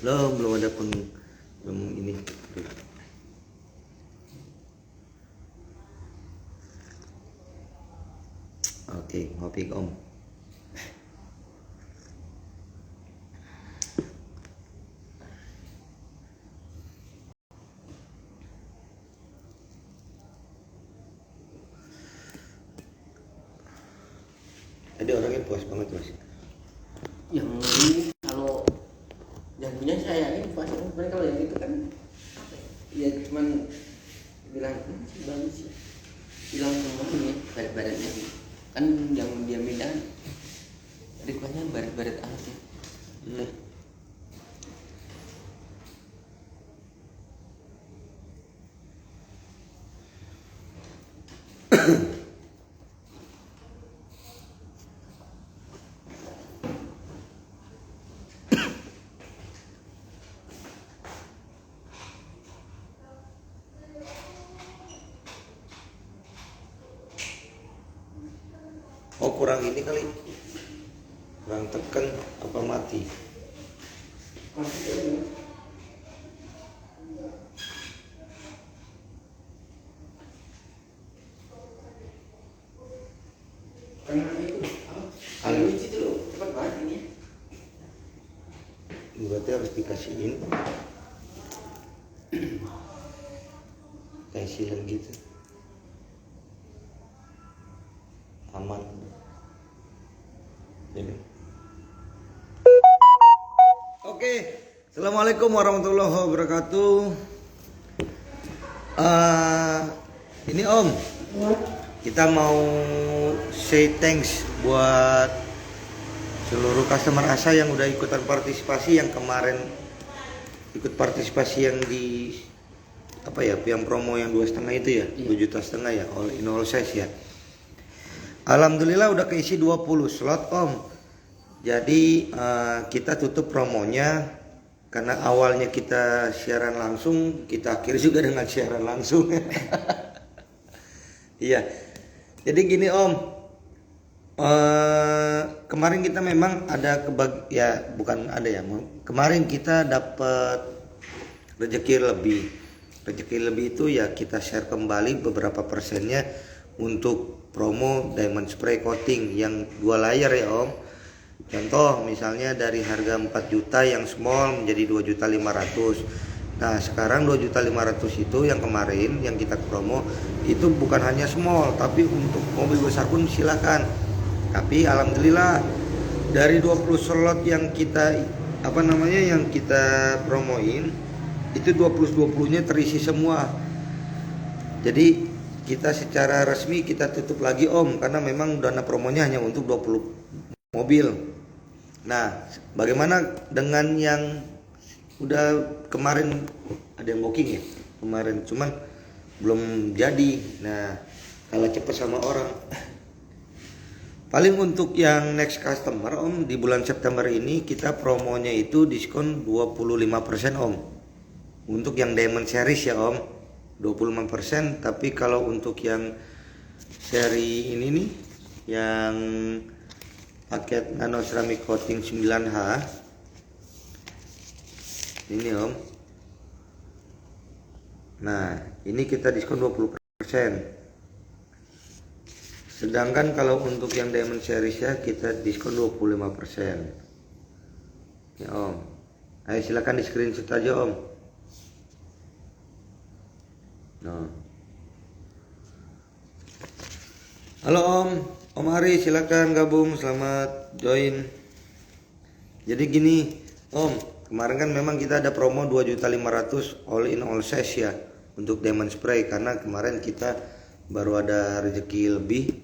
Belum ada belum ini. Oke, ngopi Om. Tadi orangnya puas banget Mas. Yang ini kalau yang punya saya ini pas sebenarnya kalau yang itu kan apa ya, ya cuman bilang bagus sih, bilang semua ini baret-baretnya kan yang dia mindahan requestnya baret-baret alat ya. Oh kurang ini kali, kurang tekan apa mati? Karena itu Anu. kunci itu loh cepat banget ini ya. Berarti harus dikasihin tensian gitu, aman. Ini. Oke, assalamualaikum warahmatullahi wabarakatuh. Ini Om, kita mau say thanks buat seluruh customer Asa yang udah ikutan partisipasi, yang kemarin ikut partisipasi yang di apa ya, yang promo yang 2,5 itu ya, 2,5 juta ya, all in all size ya. Alhamdulillah udah keisi 20 slot Om. Jadi kita tutup promonya karena awalnya kita siaran langsung, kita akhiri juga dengan siaran langsung. Iya. Jadi gini Om, kemarin kita memang ada bukan ada ya. Kemarin kita dapat rezeki lebih. Rezeki lebih itu ya kita share kembali beberapa persennya untuk promo diamond spray coating yang 2 layer ya Om. Contoh misalnya dari harga 4 juta yang small menjadi 2.500.000. Nah sekarang 2.500.000 itu yang kemarin yang kita promo itu bukan hanya small, tapi untuk mobil besar pun silakan. Tapi alhamdulillah dari 20 slot yang kita yang kita promoin itu 20-20-nya terisi semua. Jadi kita secara resmi kita tutup lagi Om, karena memang dana promonya hanya untuk 20 mobil. Nah, bagaimana dengan yang udah kemarin ada yang booking ya? Kemarin cuman belum jadi. Nah, kalah cepet sama orang. Paling untuk yang next customer Om, di bulan September ini kita promonya itu diskon 25% Om. Untuk yang Diamond Series ya Om, 25%. Tapi kalau untuk yang seri ini nih, yang paket nano ceramic coating 9H ini Om. Nah, ini kita diskon 20%. Sedangkan kalau untuk yang Diamond Series ya kita diskon 25%. Ya Om. Ayo silakan di screenshot aja Om. Nah. Halo Om Ari silakan gabung, selamat join. Jadi gini Om, kemarin kan memang kita ada promo 2.500.000 all in all size ya untuk diamond spray, karena kemarin kita baru ada rezeki lebih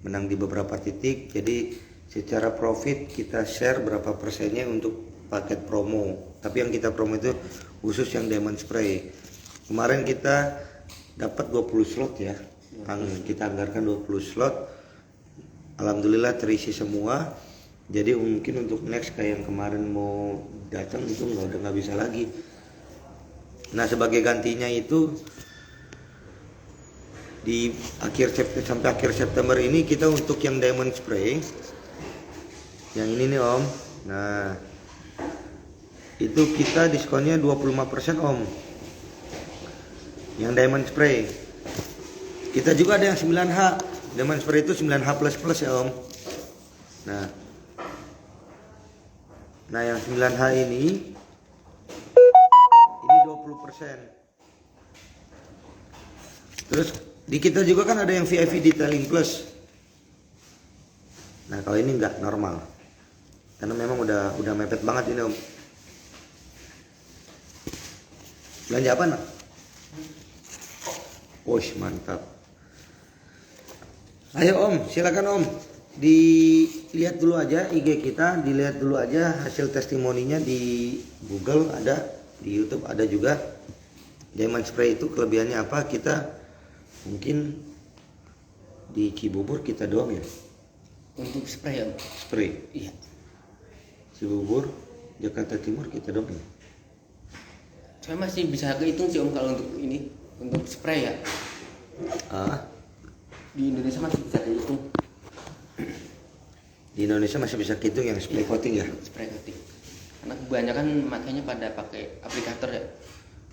menang di beberapa titik. Jadi secara profit kita share berapa persennya untuk paket promo. Tapi yang kita promo itu khusus yang diamond spray. Kemarin kita dapat 20 slot ya. Kita anggarkan 20 slot. Alhamdulillah terisi semua. Jadi mungkin untuk next kayak yang kemarin mau datang itu udah nggak bisa lagi. Nah sebagai gantinya itu di sampai akhir September ini kita untuk yang diamond spray yang ini nih Om. Nah itu kita diskonnya 25% Om. Yang diamond spray. Kita juga ada yang 9H. Diamond spray itu 9H plus ya Om. Nah yang 9H ini 20%. Terus di kita juga kan ada yang VIP Detailing Plus. Nah kalau ini enggak normal. Karena memang udah mepet banget ini Om. Belanja apa nak? Wosh mantap. Ayo Om, silakan Om. Dilihat dulu aja IG kita, dilihat dulu aja hasil testimoninya di Google ada, di YouTube ada juga. Diamond spray itu kelebihannya apa? Kita mungkin di Cibubur kita doang ya. Untuk spray Om. Spray. Iya. Cibubur, Jakarta Timur kita doang ya. Saya masih bisa kehitung sih Om kalau untuk ini, untuk spray ya. Di Indonesia masih bisa kehitung. Di Indonesia masih bisa kehitung yang spray coating ya. Spray coating. Karena kebanyakan makanya pada pakai aplikator ya.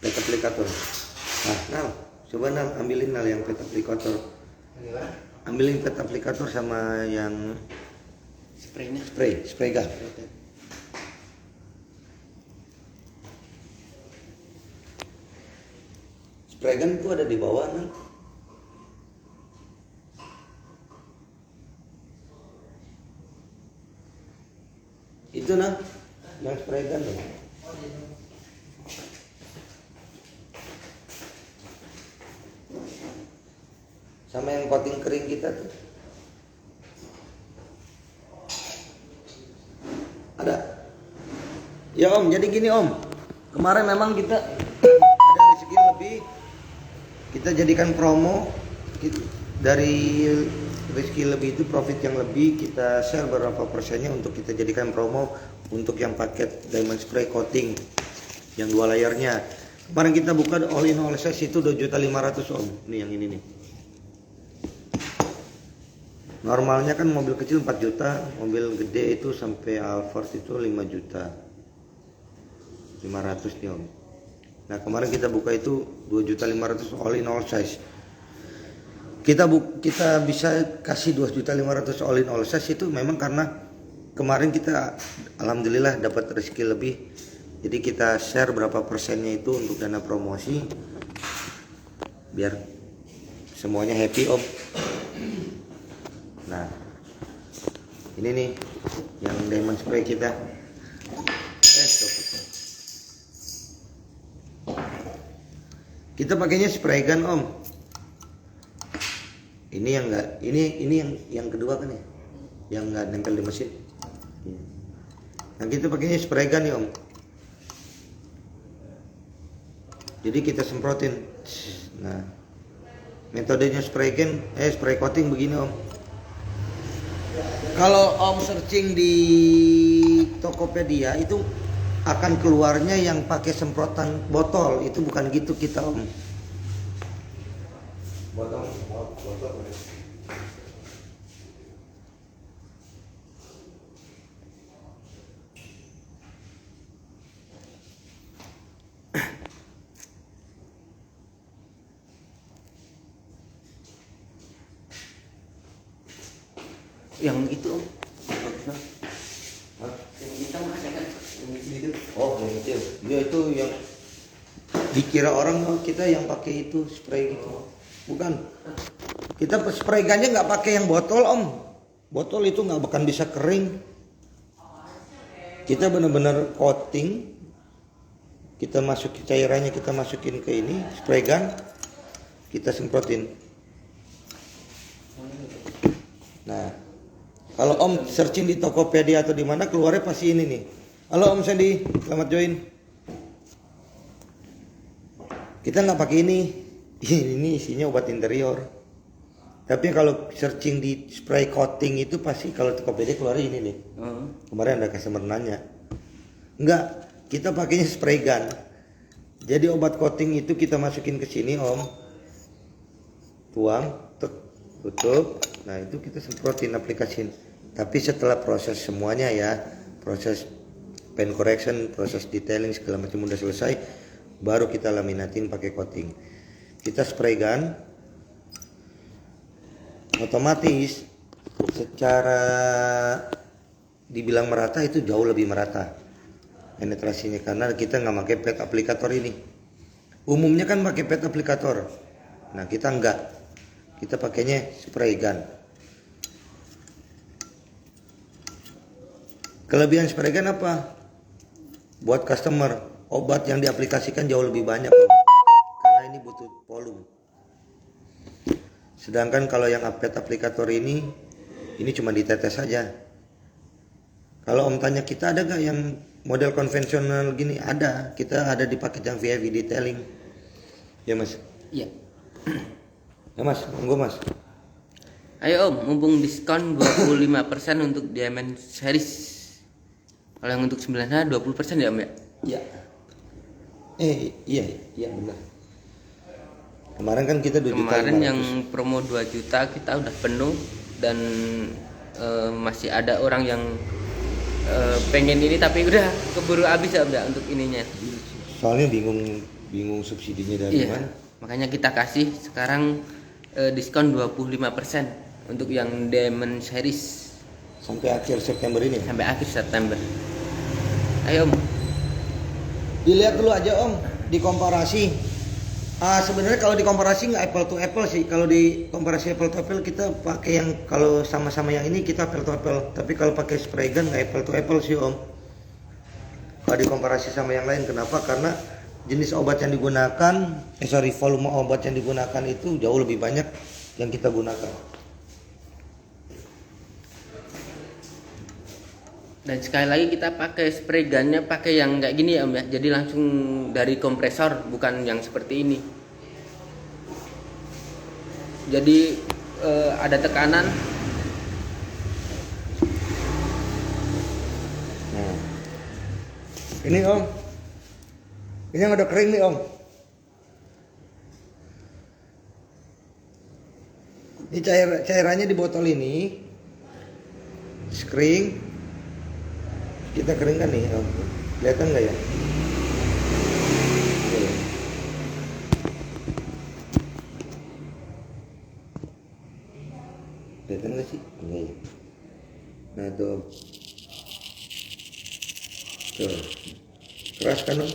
Pet aplikator. Nal, coba Nal ambilin Nal yang pet aplikator. Ambilin pet aplikator sama yang Spraynya. Spray gun. Spray gun itu ada di bawah Nal. Itu Nal, yang spray gun tuh. Sama yang coating kering kita tuh. Ada. Ya Om, jadi gini Om. Kemarin memang kita ada rezeki lebih. Kita jadikan promo dari rezeki lebih itu profit yang lebih kita share berapa persennya untuk kita jadikan promo untuk yang paket diamond spray coating yang 2 layarnya. Kemarin kita buka all in all size itu 2.500.000 Om. Ini yang ini nih. Normalnya kan mobil kecil 4 juta, mobil gede itu sampai Alphard itu 5 juta 500 nih Om. Nah kemarin kita buka itu 2.500.000 all in all size. Kita bisa kasih 2.500.000 all in all size itu memang karena kemarin kita alhamdulillah dapat rezeki lebih. Jadi kita share berapa persennya itu untuk dana promosi biar semuanya happy Om. Nah ini nih yang diamond spray kita. Kita pakainya spray gun Om. Ini yang enggak, ini yang kedua kan ya, yang enggak nempel di mesin. Nah kita pakainya spray gun nih Om. Jadi kita semprotin. Nah metodenya spray coating begini Om. Kalau Om searching di Tokopedia itu akan keluarnya yang pakai semprotan botol, itu bukan gitu kita Om. Botol. Yang itu Om. Yang hitam ada kan? Yang itu. Oh, yang kecil. Dia itu yang dikira orang kita yang pakai itu spray gitu. Bukan. Kita spray gunnya nggak pakai yang botol Om. Botol itu nggak bakal bisa kering. Kita benar-benar coating. Kita masukin cairannya, kita masukin ke ini spray gun. Kita semprotin. Nah, kalau Om searching di Tokopedia atau di mana keluarnya pasti ini nih. Halo Om Sandy, selamat join. Kita nggak pakai ini. Ini isinya obat interior. Tapi kalau searching di spray coating itu pasti kalau Tokopedia keluar ini nih. Kemarin ada customer nanya. Enggak, kita pakainya spray gun. Jadi obat coating itu kita masukin ke sini Om. Tuang, tutup. Nah itu kita semprotin aplikasiin. Tapi setelah proses semuanya ya, proses paint correction, proses detailing segala macam udah selesai, baru kita laminatin pakai coating. Kita spray gun, otomatis secara dibilang merata itu jauh lebih merata penetrasinya karena kita nggak pakai pad aplikator ini. Umumnya kan pakai pad aplikator, nah kita enggak, kita pakainya spray gun. Kelebihan spray gun apa? Buat customer, obat yang diaplikasikan jauh lebih banyak Om. Karena ini butuh volume. Sedangkan kalau yang pad aplikator ini cuma ditetes saja. Kalau Om tanya kita ada gak yang model konvensional gini? Ada, kita ada di paket yang VIP detailing. Ya Mas? Iya. Ya Mas, monggo Mas. Ayo Om, mumpung diskon 25% untuk Diamond Series. Kalau yang untuk 9H 20% ya Om ya? Iya. Iya benar. Kemarin kan kita 2 juta. Kemarin yang promo 2 juta kita udah penuh dan masih ada orang yang pengen ini tapi udah keburu habis ya Om ya untuk ininya. Soalnya bingung subsidinya dari mana. Makanya kita kasih sekarang diskon 25% untuk yang Diamond Series sampai akhir September ini. sampai akhir September. Ayo Om. Dilihat dulu aja Om, dikomparasi. Sebenarnya kalau dikomparasi nggak apple to apple sih. Kalau dikomparasi apple to apple kita pakai yang kalau sama-sama yang ini kita apple to apple. Tapi kalau pakai spray gun nggak apple to apple sih Om. Kalau dikomparasi sama yang lain, kenapa? Karena jenis obat yang digunakan, volume obat yang digunakan itu jauh lebih banyak yang kita gunakan. Dan sekali lagi kita pakai spray gunnya pakai yang kayak gini ya Om ya. Jadi langsung dari kompresor, bukan yang seperti ini. Jadi ada tekanan. Nah. Ini Om. Ini yang udah kering nih Om. Ini cairannya di botol ini. Kering. Kita keringkan nih Om. Kelihatan nggak ya? Kelihatan nggak sih? Enggak ya. Nah tuh. Tuh. Keras kan Om?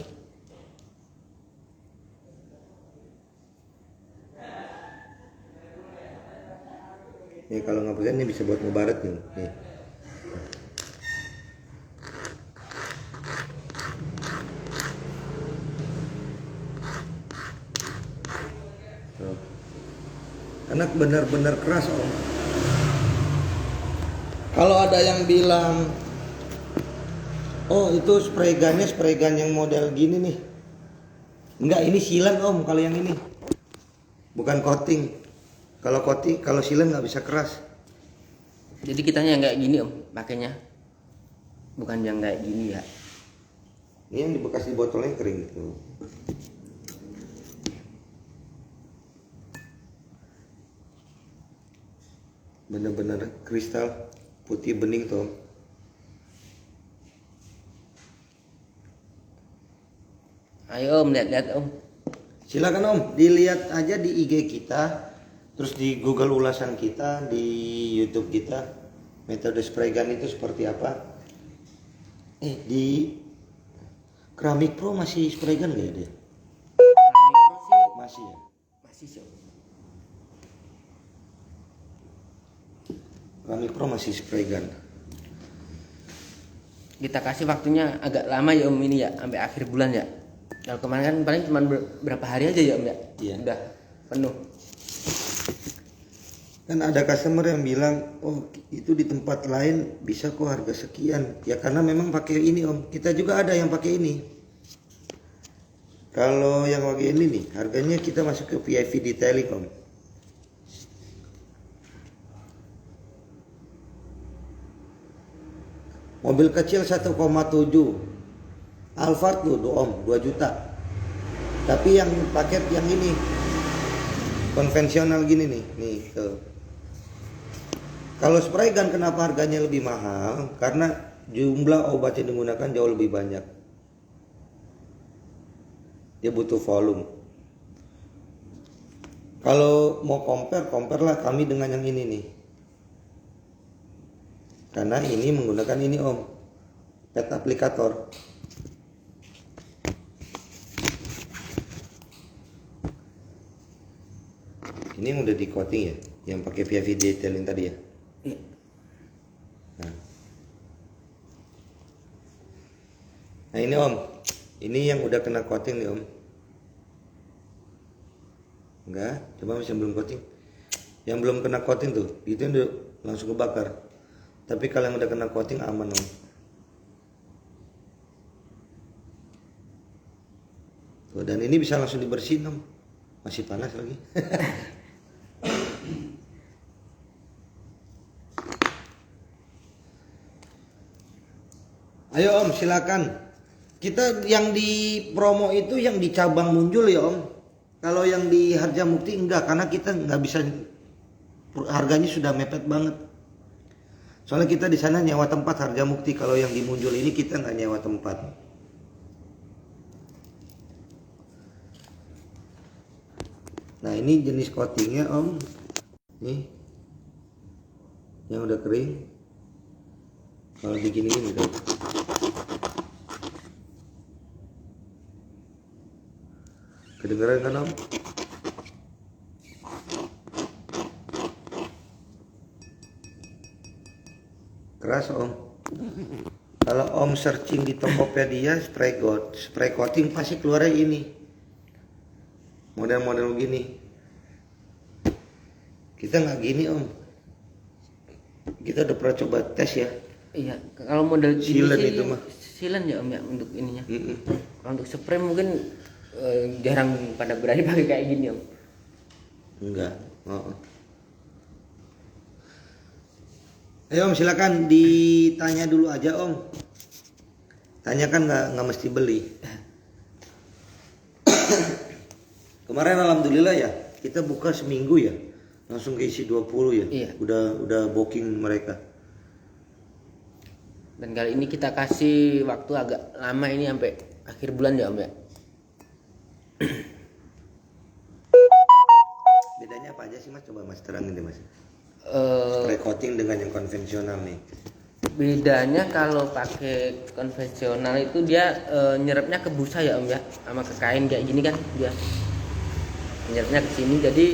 Nih kalau nggak pesan ini bisa buat ngebaret nih. Nih. Karena benar-benar keras Om. Kalau ada yang bilang, oh itu spray gun yang model gini nih. Enggak, ini silan Om kalau yang ini. Bukan coating. Kalau silan nggak bisa keras. Jadi kitanya yang kayak gini Om pakainya. Bukan yang kayak gini ya. Ini yang bekas di botolnya kering gitu. Bener-bener kristal putih bening tuh. Ayo Om, lihat Om. Silakan Om, dilihat aja di IG kita, terus di Google ulasan kita, di YouTube kita, metode spray gun itu seperti apa. Di Keramik Pro masih spray gun nggak ya dia? Mikro sih Masih ya. masih sih Om. Keramik Pro masih spray gun. Kita kasih waktunya agak lama ya Om ini ya, sampai akhir bulan ya. Kalau kemarin kan paling cuma berapa hari aja ya Om ya. Iya. Udah penuh. Kan ada customer yang bilang, oh itu di tempat lain bisa kok harga sekian. Ya karena memang pakai ini Om. Kita juga ada yang pakai ini. Kalau yang pakai ini nih, harganya kita masuk ke VIP detailing Om. Mobil kecil 1,7, Alphard tuh Om 2 juta. Tapi yang paket yang ini konvensional gini nih tuh. Kalau spray gun kenapa harganya lebih mahal? Karena jumlah obat yang digunakan jauh lebih banyak. Dia butuh volume. Kalau mau compare lah kami dengan yang ini nih. Karena ini menggunakan ini Om, pet aplikator. Ini yang udah di coating ya, yang pakai VIV detailing tadi ya. Iya. Nah ini Om, ini yang udah kena coating nih Om. Enggak, coba masih belum coating. Yang belum kena coating tuh, itu udah langsung kebakar. Tapi kalau yang udah kena coating aman Om. Tuh, dan ini bisa langsung dibersihin Om. Masih panas lagi. Ayo Om, silakan. Kita yang di promo itu yang di cabang muncul ya Om. Kalau yang di Harjamukti enggak, karena kita nggak bisa, harganya sudah mepet banget. Soalnya kita di sana nyewa tempat Harjamukti. Kalau yang di Muncul ini kita nggak nyewa tempat. Nah ini jenis coatingnya Om. Nih, yang udah kering. Kalau digini-gini udah. Kedengeran kan Om? Keras Om. Kalau Om searching di Tokopedia spray coating pasti keluarnya ini. Model-model gini. Kita nggak gini Om. Kita udah pernah coba tes ya. Iya, kalau model Sealant sih itu mah. sealant ya Om ya untuk ininya. Kalau untuk spray mungkin jarang pada berani pakai kayak gini Om. Enggak. Ayo Om silakan ditanya dulu aja Om. Tanyakan nggak mesti beli. Kemarin alhamdulillah ya kita buka seminggu ya langsung keisi 20 ya. Iya. Udah booking mereka. Dan kali ini kita kasih waktu agak lama ini sampai akhir bulan ya Om ya. Bedanya apa aja sih Mas? Coba Mas terangin deh Mas. Eh, Spray coating dengan yang konvensional nih. bedanya kalau pakai konvensional itu dia nyerapnya ke busa ya Om ya, sama ke kain kayak gini kan dia nyerapnya ke sini, jadi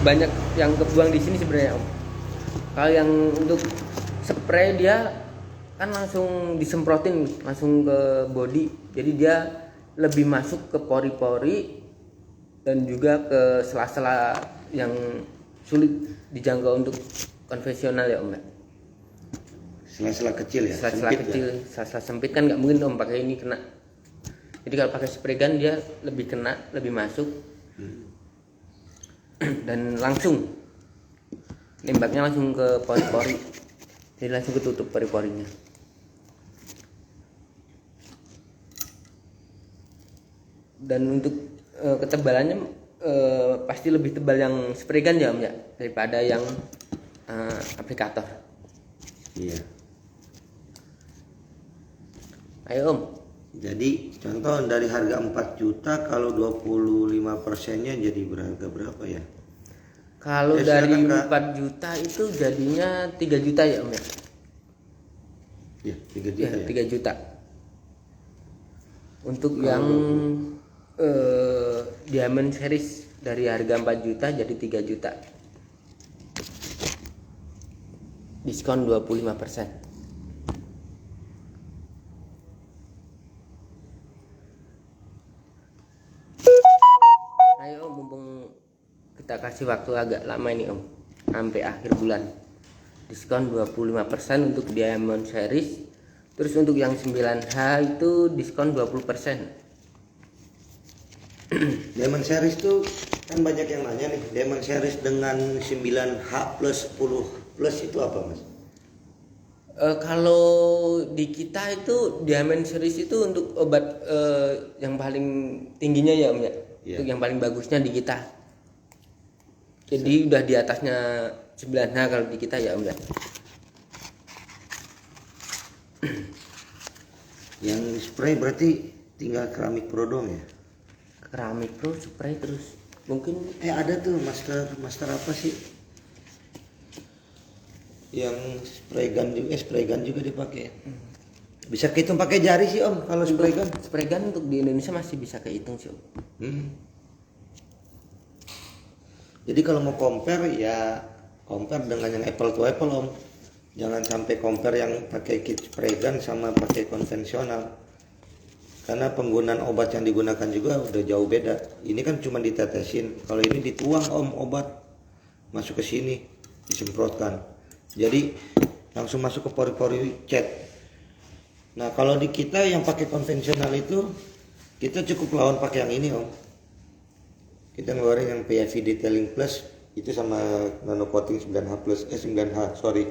banyak yang kebuang di sini sebenarnya Om. Kalau yang untuk spray dia kan langsung disemprotin langsung ke body, jadi dia lebih masuk ke pori-pori dan juga ke sela-sela yang sulit dijangkau untuk konvensional ya Om ya. Sela-sela kecil ya. Sela-sela kecil, sela-sela sempit kan nggak mungkin Om pakai ini kena. Jadi kalau pakai spray gun dia lebih kena, lebih masuk dan langsung nembaknya langsung ke pori-pori, jadi langsung ketutup pori-porinya. Dan untuk ketebalannya pasti lebih tebal yang spray gun ya Om ya daripada yang aplikator. Iya. Ayo Om. Jadi contoh dari harga 4 juta kalau 25%-nya jadi berapa ya? Kalau Ya, dari silakan, Kak. 4 juta itu jadinya 3 juta ya Om ya. Ya, 3 juta ya. 3 juta. Untuk yang Diamond series dari harga 4 juta jadi 3 juta. Diskon 25%. Ayo Om, mumpung kita kasih waktu agak lama ini Om, sampai akhir bulan. Diskon 25% untuk Diamond series. Terus untuk yang 9H itu diskon 20%. Diamond series tuh kan banyak yang nanya nih, Diamond series dengan 9H plus 10 plus itu apa Mas? Kalau di kita itu Diamond series itu untuk obat yang paling tingginya ya Om ya. Iya. Untuk yang paling bagusnya di kita. Jadi udah di atasnya 9H kalau di kita ya Om ya. Yang spray berarti tinggal keramik pro doang ya? Keramik Pro spray terus mungkin Ada tuh master apa sih? Yang spray gun juga dipakai. Bisa kehitung pakai jari sih Om kalau spray gun. spray gun untuk di Indonesia masih bisa kehitung sih Om. Jadi kalau mau compare ya compare dengan yang apple to apple Om. Jangan sampai compare yang pakai kit spray gun sama pakai konvensional. Karena penggunaan obat yang digunakan juga udah jauh beda. Ini kan cuma ditetesin. Kalau ini dituang Om obat masuk ke sini, disemprotkan. Jadi langsung masuk ke pori-pori cat. Nah kalau di kita yang pakai konvensional itu kita cukup lawan pakai yang ini Om. Kita ngeluarin yang PFV Detailing Plus itu sama nano coating 9H plus 9H sorry.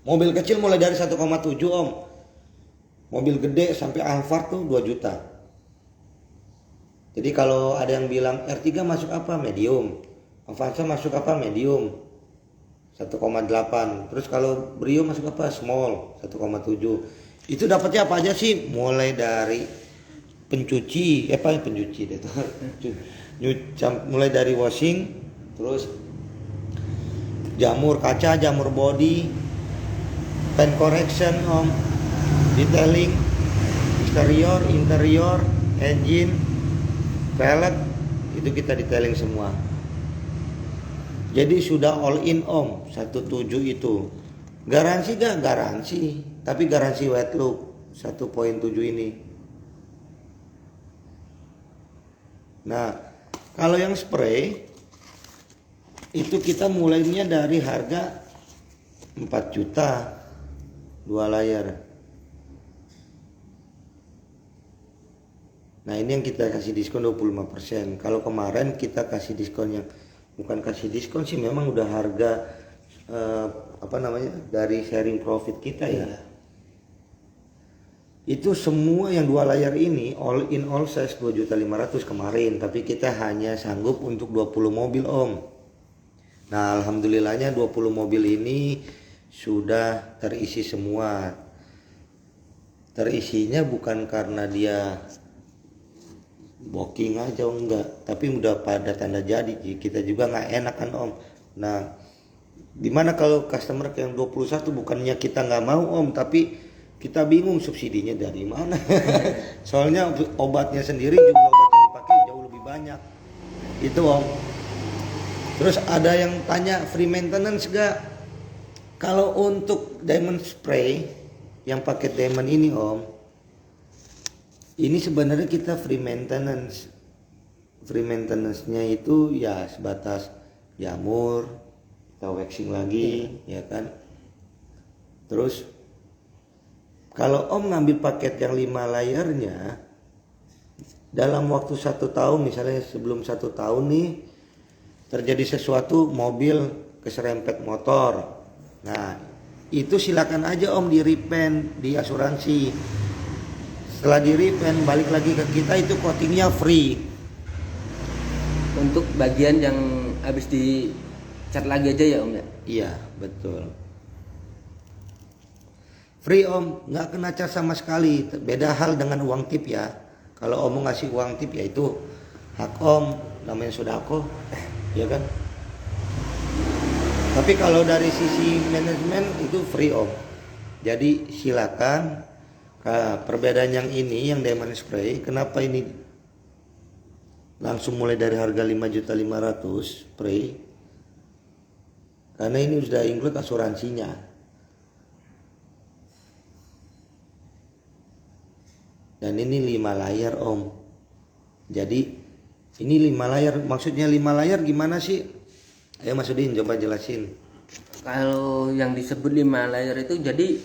Mobil kecil mulai dari 1,7 Om. Mobil gede sampai Alphard tuh 2 juta. Jadi kalau ada yang bilang R3 masuk apa? Medium. Avanza masuk apa? Medium. 1,8. Terus kalau Brio masuk apa? Small. 1,7. Itu dapatnya apa aja sih? Mulai dari pencuci deh tuh. Mulai dari washing, terus jamur kaca, jamur body, paint correction Om, detailing, eksterior, interior, engine, pelek, itu kita detailing semua. Jadi sudah all in Om, 17 itu. Garansi gak? Garansi, tapi garansi wet look 1.7 ini. Nah, kalau yang spray itu kita mulainya dari harga 4 juta 2 layar. Nah ini yang kita kasih diskon 25%. Kalau kemarin kita kasih diskon yang bukan kasih diskon sih, memang udah harga dari sharing profit kita ya. Itu semua yang 2 layar ini all in all size 2.500.000 kemarin, tapi kita hanya sanggup untuk 20 mobil Om. Nah alhamdulillahnya 20 mobil ini sudah terisi semua. Terisinya bukan karena dia booking aja enggak, tapi udah pada tanda jadi. Kita juga nggak enak kan Om. Nah dimana kalau customer yang 21 bukannya kita nggak mau Om, tapi kita bingung subsidinya dari mana. Soalnya obatnya sendiri, jumlah obat yang dipakai jauh lebih banyak itu Om. Terus ada yang tanya free maintenance gak? Kalau untuk diamond spray yang pakai diamond ini Om, ini sebenarnya kita free maintenance. Free maintenance-nya itu ya sebatas jamur, kita waxing lagi, ya kan. Terus kalau Om ngambil paket yang 5 layarnya, dalam waktu 1 tahun, misalnya sebelum 1 tahun nih terjadi sesuatu, mobil keserempet motor. Nah itu silakan aja Om di repaint di asuransi. Setelah di repaint balik lagi ke kita, itu coatingnya free. Untuk bagian yang habis dicat lagi aja ya Om ya? Iya betul, free Om, nggak kena cat sama sekali. Beda hal dengan uang tip ya. Kalau Om ngasih uang tip ya itu hak Om, namanya sodako, ya kan. Tapi kalau dari sisi manajemen itu free Om. Jadi silakan. Perbedaan yang ini yang diamond spray, kenapa ini langsung mulai dari harga 5.500.000 spray? Karena ini sudah include asuransinya. Dan ini 5 layar Om. Jadi ini 5 layar, maksudnya 5 layar gimana sih? Ayo Mas Udin coba jelasin. Kalau yang disebut 5 layar itu jadi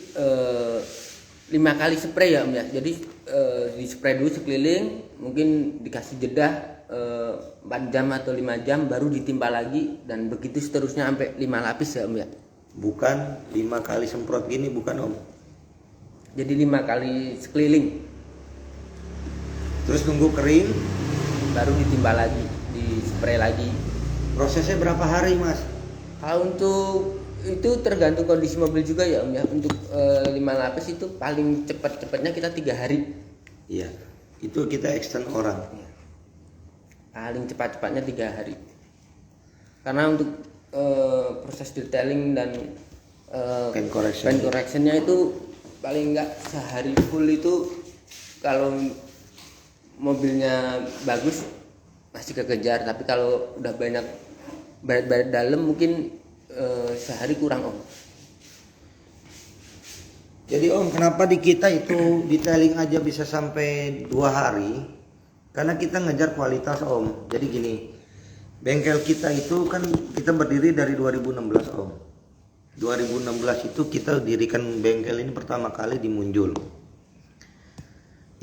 5 kali spray ya Om ya. Jadi di spray dulu sekeliling, mungkin dikasih jeda 4 jam atau 5 jam baru ditimpa lagi, dan begitu seterusnya sampai 5 lapis ya Om ya. Bukan 5 kali semprot gini, bukan Om. Jadi 5 kali sekeliling. Terus nunggu kering, baru ditimpa lagi, di spray lagi. Prosesnya berapa hari mas? Kalau untuk itu tergantung kondisi mobil juga ya Om ya. Untuk 5 lapis itu paling cepatnya kita 3 hari. Iya, itu kita extend orang. Paling cepatnya 3 hari. Karena untuk proses detailing dan Paint correction. paint correctionnya itu paling enggak sehari full itu. Kalau mobilnya bagus masih kekejar, tapi kalau udah banyak baret-baret dalam mungkin sehari kurang Om. Jadi Om, kenapa di kita itu detailing aja bisa sampai 2 hari? Karena kita ngejar kualitas Om. Jadi gini, bengkel kita itu kan kita berdiri dari 2016 Om. 2016 itu kita dirikan bengkel ini pertama kali di Munjul.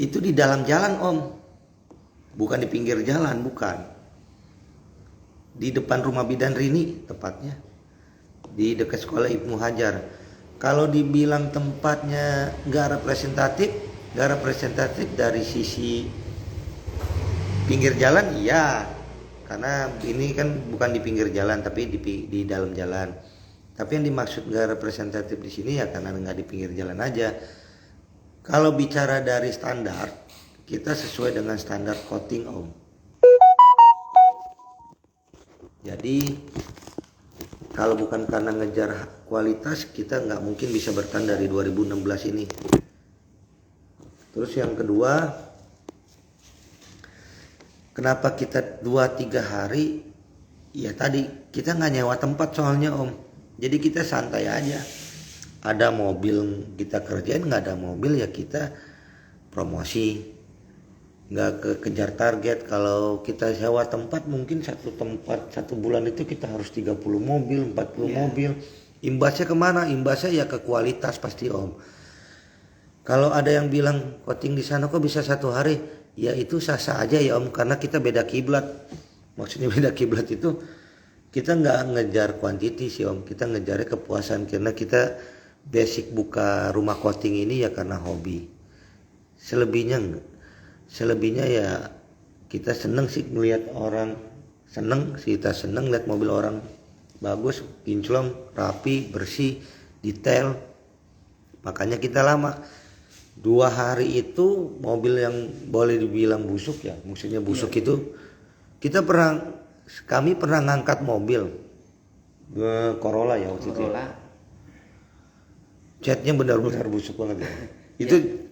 Itu di dalam jalan Om, bukan di pinggir jalan, bukan. Di depan rumah Bidan Rini tepatnya, di dekat sekolah Ibnu Hajar. Kalau dibilang tempatnya nggak representatif dari sisi pinggir jalan, iya. Karena ini kan bukan di pinggir jalan, tapi di dalam jalan. Tapi yang dimaksud nggak representatif di sini ya karena nggak di pinggir jalan aja. Kalau bicara dari standar, kita sesuai dengan standar coating Om. Jadi kalau bukan karena ngejar kualitas, kita nggak mungkin bisa bertahan dari 2016 ini. Terus yang kedua, kenapa kita 2-3 hari? Ya tadi kita nggak nyewa tempat soalnya Om. Jadi kita santai aja. Ada mobil kita kerjain, nggak ada mobil ya kita promosi. Nggak kejar target. Kalau kita sewa tempat mungkin satu tempat 1 bulan itu kita harus 30 mobil, 40 mobil. Imbasnya kemana? Imbasnya ya ke kualitas pasti Om. Kalau ada yang bilang coating di sana kok bisa 1 hari, ya itu sah-sah aja ya Om, karena kita beda kiblat. Maksudnya beda kiblat itu kita nggak ngejar kuantiti sih Om, kita ngejarnya kepuasan, karena kita basic buka rumah coating ini ya karena hobi. Selebihnya ya kita seneng sih melihat orang seneng, kita seneng lihat mobil orang bagus, kinclong, rapi, bersih, detail. Makanya kita lama. 2 hari itu mobil yang boleh dibilang busuk ya, maksudnya busuk itu kami pernah ngangkat mobil Corolla ya waktu itu. Catnya benar-benar busuk banget ya.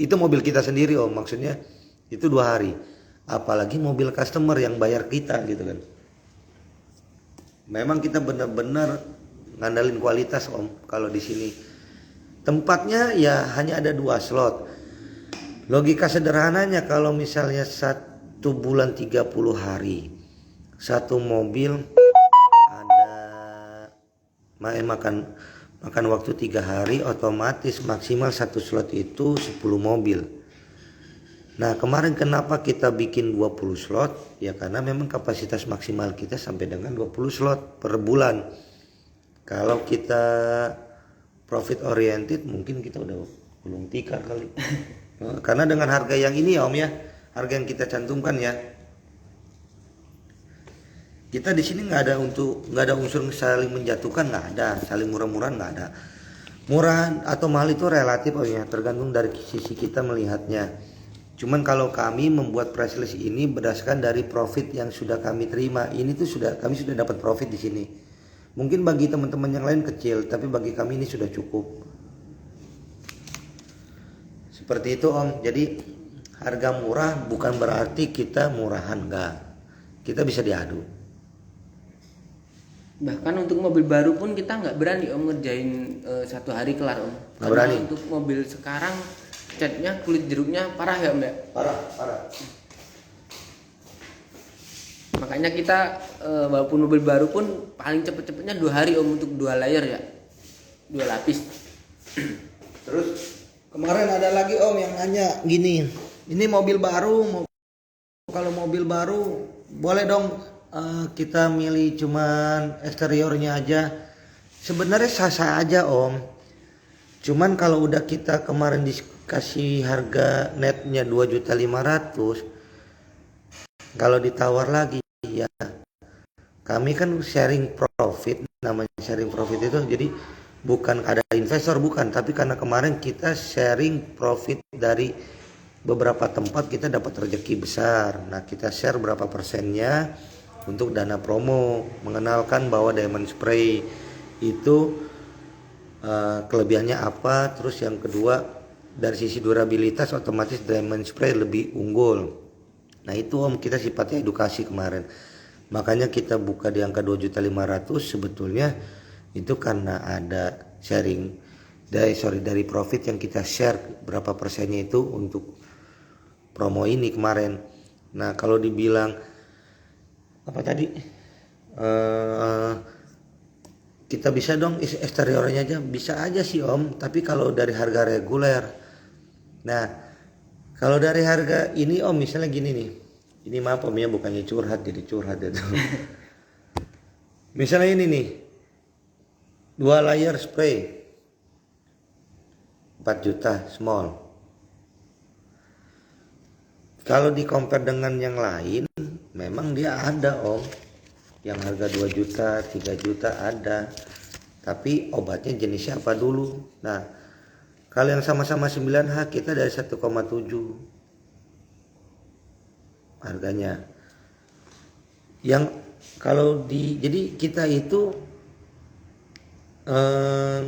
Itu mobil kita sendiri Om, maksudnya itu 2 hari. Apalagi mobil customer yang bayar kita gitu kan. Memang kita benar-benar ngandalin kualitas Om. Kalau di sini tempatnya ya hanya ada 2 slot. Logika sederhananya kalau misalnya 1 bulan 30 hari, 1 mobil ada makan waktu 3 hari, otomatis maksimal 1 slot itu 10 mobil. Nah kemarin kenapa kita bikin 20 slot? Ya karena memang kapasitas maksimal kita sampai dengan 20 slot per bulan. Kalau kita profit oriented mungkin kita udah gulung tikar kali. Karena dengan harga yang ini ya Om ya, harga yang kita cantumkan ya, kita di sini nggak ada unsur saling menjatuhkan, nggak ada, saling murah-murahan nggak ada. Murah atau mahal itu relatif Om ya, tergantung dari sisi kita melihatnya. Cuman kalau kami membuat press list ini berdasarkan dari profit yang sudah kami terima, ini tuh kami sudah dapat profit di sini. Mungkin bagi teman-teman yang lain kecil, tapi bagi kami ini sudah cukup. Seperti itu Om. Jadi harga murah bukan berarti kita murahan, enggak. Kita bisa diadu. Bahkan untuk mobil baru pun kita nggak berani Om ngerjain 1 hari kelar Om. Nggak berani. Untuk mobil sekarang catnya kulit jeruknya parah ya Om ya. Parah. Makanya kita walaupun mobil baru pun paling cepet-cepetnya 2 hari Om untuk 2 layer ya, 2 lapis. Terus kemarin ada lagi Om yang nanya gini, ini mobil baru, kalau mobil baru boleh dong kita milih cuman eksteriornya aja. Sebenarnya sah-sah aja Om. Cuman kalau udah kita kemarin dikasih harga netnya 2.500.000, kalau ditawar lagi ya kami kan sharing profit, namanya sharing profit itu jadi bukan ada investor bukan, tapi karena kemarin kita sharing profit dari beberapa tempat kita dapat rezeki besar. Nah kita share berapa persennya untuk dana promo, mengenalkan bahwa diamond spray itu kelebihannya apa. Terus yang kedua dari sisi durabilitas otomatis diamond spray lebih unggul. Nah itu Om kita sifatnya edukasi kemarin. Makanya kita buka di angka 2.500.000 sebetulnya itu karena ada sharing dari profit yang kita share berapa persennya itu untuk promo ini kemarin. Nah kalau dibilang apa tadi kita bisa dong eksteriornya aja, bisa aja sih Om, tapi kalau dari harga reguler. Nah kalau dari harga ini Om misalnya gini nih, ini maaf Om ya bukannya curhat jadi curhat itu. Misalnya ini nih 2 layer spray 4 juta small. Kalau di compare dengan yang lain memang dia ada Om yang harga 2 juta 3 juta ada, tapi obatnya jenisnya apa dulu. Nah kalau yang sama-sama 9H kita dari 1,7 harganya. Yang kalau jadi kita itu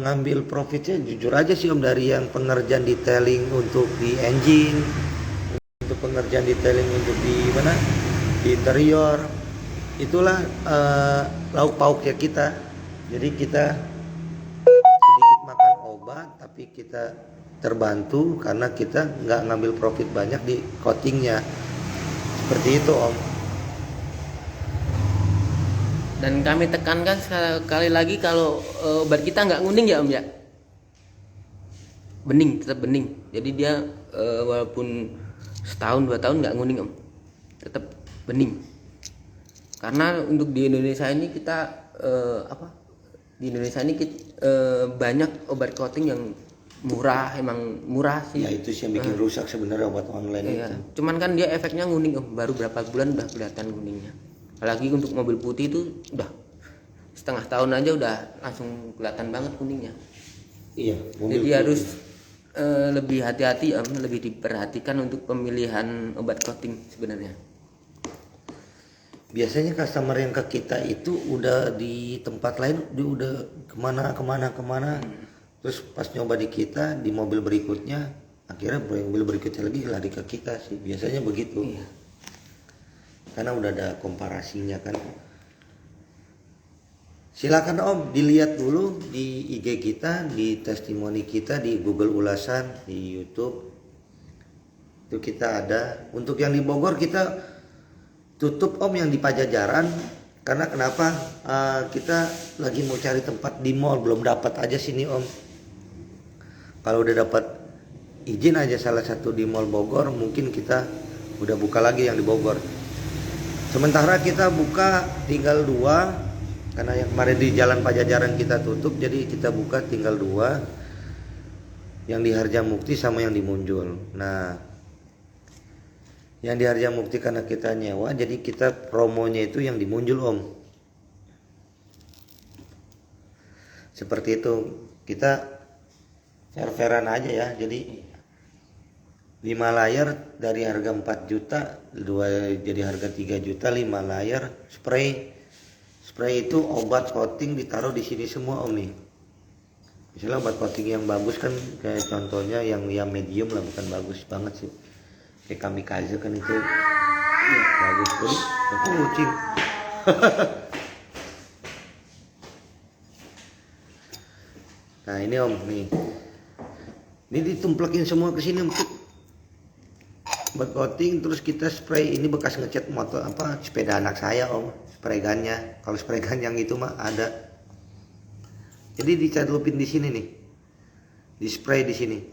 ngambil profitnya jujur aja sih Om dari yang pengerjaan detailing untuk di engine, untuk pengerjaan detailing untuk di mana di interior, itulah lauk pauknya kita. Jadi kita sedikit makan obat tapi kita terbantu karena kita nggak ngambil profit banyak di coatingnya, seperti itu Om. Dan kami tekankan sekali lagi kalau obat kita nggak nguning ya Om ya, bening, tetap bening. Jadi dia walaupun setahun 2 tahun nggak nguning Om, tetap bening. Karena untuk di Indonesia ini kita banyak obat coating yang murah, emang murah sih. Ya itu sih yang bikin rusak sebenarnya obat online Iya. itu. Cuman kan dia efeknya nguning Om, baru berapa bulan udah kelihatan kuningnya. Apalagi untuk mobil putih itu udah setengah tahun aja udah langsung kelihatan banget kuningnya. Iya. Jadi harus lebih hati-hati Om, lebih diperhatikan untuk pemilihan obat coating sebenarnya. Biasanya customer yang ke kita itu udah di tempat lain, dia udah kemana, terus pas nyoba di kita di mobil berikutnya, akhirnya mobil berikutnya lagi lari ke kita sih, biasanya begitu. Iya. Karena udah ada komparasinya kan. Silakan Om dilihat dulu di IG kita, di testimoni kita, di Google Ulasan, di YouTube. Itu kita ada. Untuk yang di Bogor kita tutup Om yang di Pajajaran. Karena kenapa? Kita lagi mau cari tempat di mall, belum dapat aja sini Om. Kalau udah dapat izin aja salah satu di mall Bogor, mungkin kita udah buka lagi yang di Bogor. Sementara kita buka tinggal 2, karena yang kemarin di Jalan Pajajaran kita tutup, jadi kita buka tinggal 2, yang di Harjamukti sama yang di Munjul. Nah yang di Harjamukti karena kita nyewa, jadi kita promonya itu yang di Munjul Om. Seperti itu, kita fair-fairan aja ya. Jadi 5 layar dari harga 4 juta 2 jadi harga 3 juta 5 layar spray itu obat coating ditaruh di sini semua Om nih. Misalnya obat coating yang bagus kan kayak contohnya yang medium lah, bukan bagus banget sih kayak Kamikaze kan itu bagus. Jadi kucing. Nah ini Om nih, ini ditumplekin semua ke sini untuk buat coating. Terus kita spray, ini bekas ngecat motor sepeda anak saya Om, spray gunnya. Kalau spray gun yang itu mah ada, jadi dicelupin di sini nih, di spray di sini,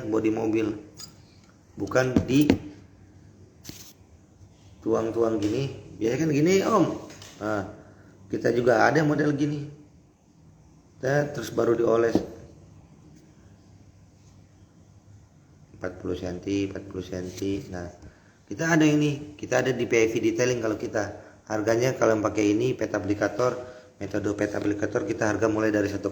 bodi mobil, bukan di tuang-tuang gini. Biasanya kan gini Om. Nah kita juga ada model gini, terus baru dioles 40 cm. Nah kita ada ini, kita ada di PV detailing. Kalau kita harganya kalau yang pakai ini metode pet aplikator kita harga mulai dari 1,7.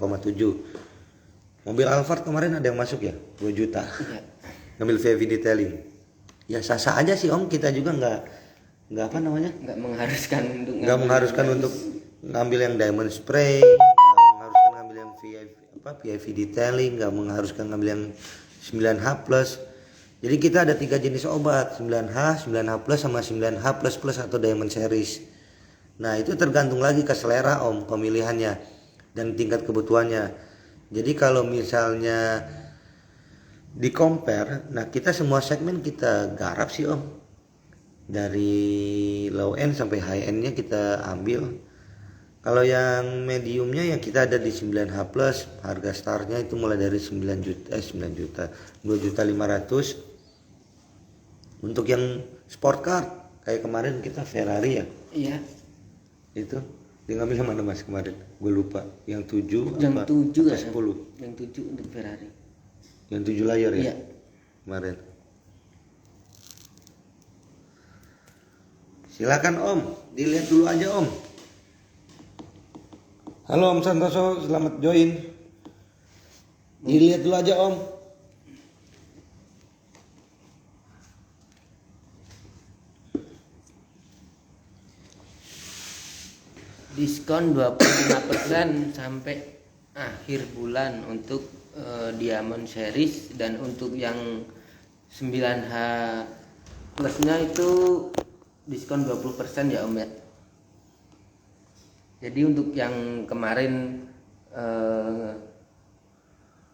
Mobil Alphard kemarin ada yang masuk ya 2 juta. Iya. Ngambil VIP detailing. Ya sah-sah aja sih Om, kita juga nggak apa namanya? Nggak mengharuskan untuk Untuk ngambil yang diamond spray, nggak mengharuskan ngambil yang VIP detailing, nggak mengharuskan ngambil yang 9H plus. Jadi kita ada 3 jenis obat, 9H, 9H plus sama 9H plus plus atau diamond series. Nah itu tergantung lagi ke selera Om pemilihannya dan tingkat kebutuhannya. Jadi kalau misalnya di compare, nah kita semua segmen kita garap sih Om. Dari low end sampai high endnya kita ambil. Kalau yang mediumnya yang kita ada di 9H plus, harga startnya itu mulai dari 2 juta 500. Untuk yang sport car kayak kemarin kita Ferrari ya. Iya. Itu dia ngambil yang mana Mas kemarin? Gue lupa. Yang 7 Yang 7 apa 10? Yang 7 untuk Ferrari. Yang 7 layar ya? Iya. Kemarin. Silakan Om, dilihat dulu aja Om. Halo Om Santoso, selamat join. Dilihat dulu aja Om. Diskon 25% sampai akhir bulan untuk Diamond series, dan untuk yang 9H plusnya itu diskon 20% ya Om ya. Jadi untuk yang kemarin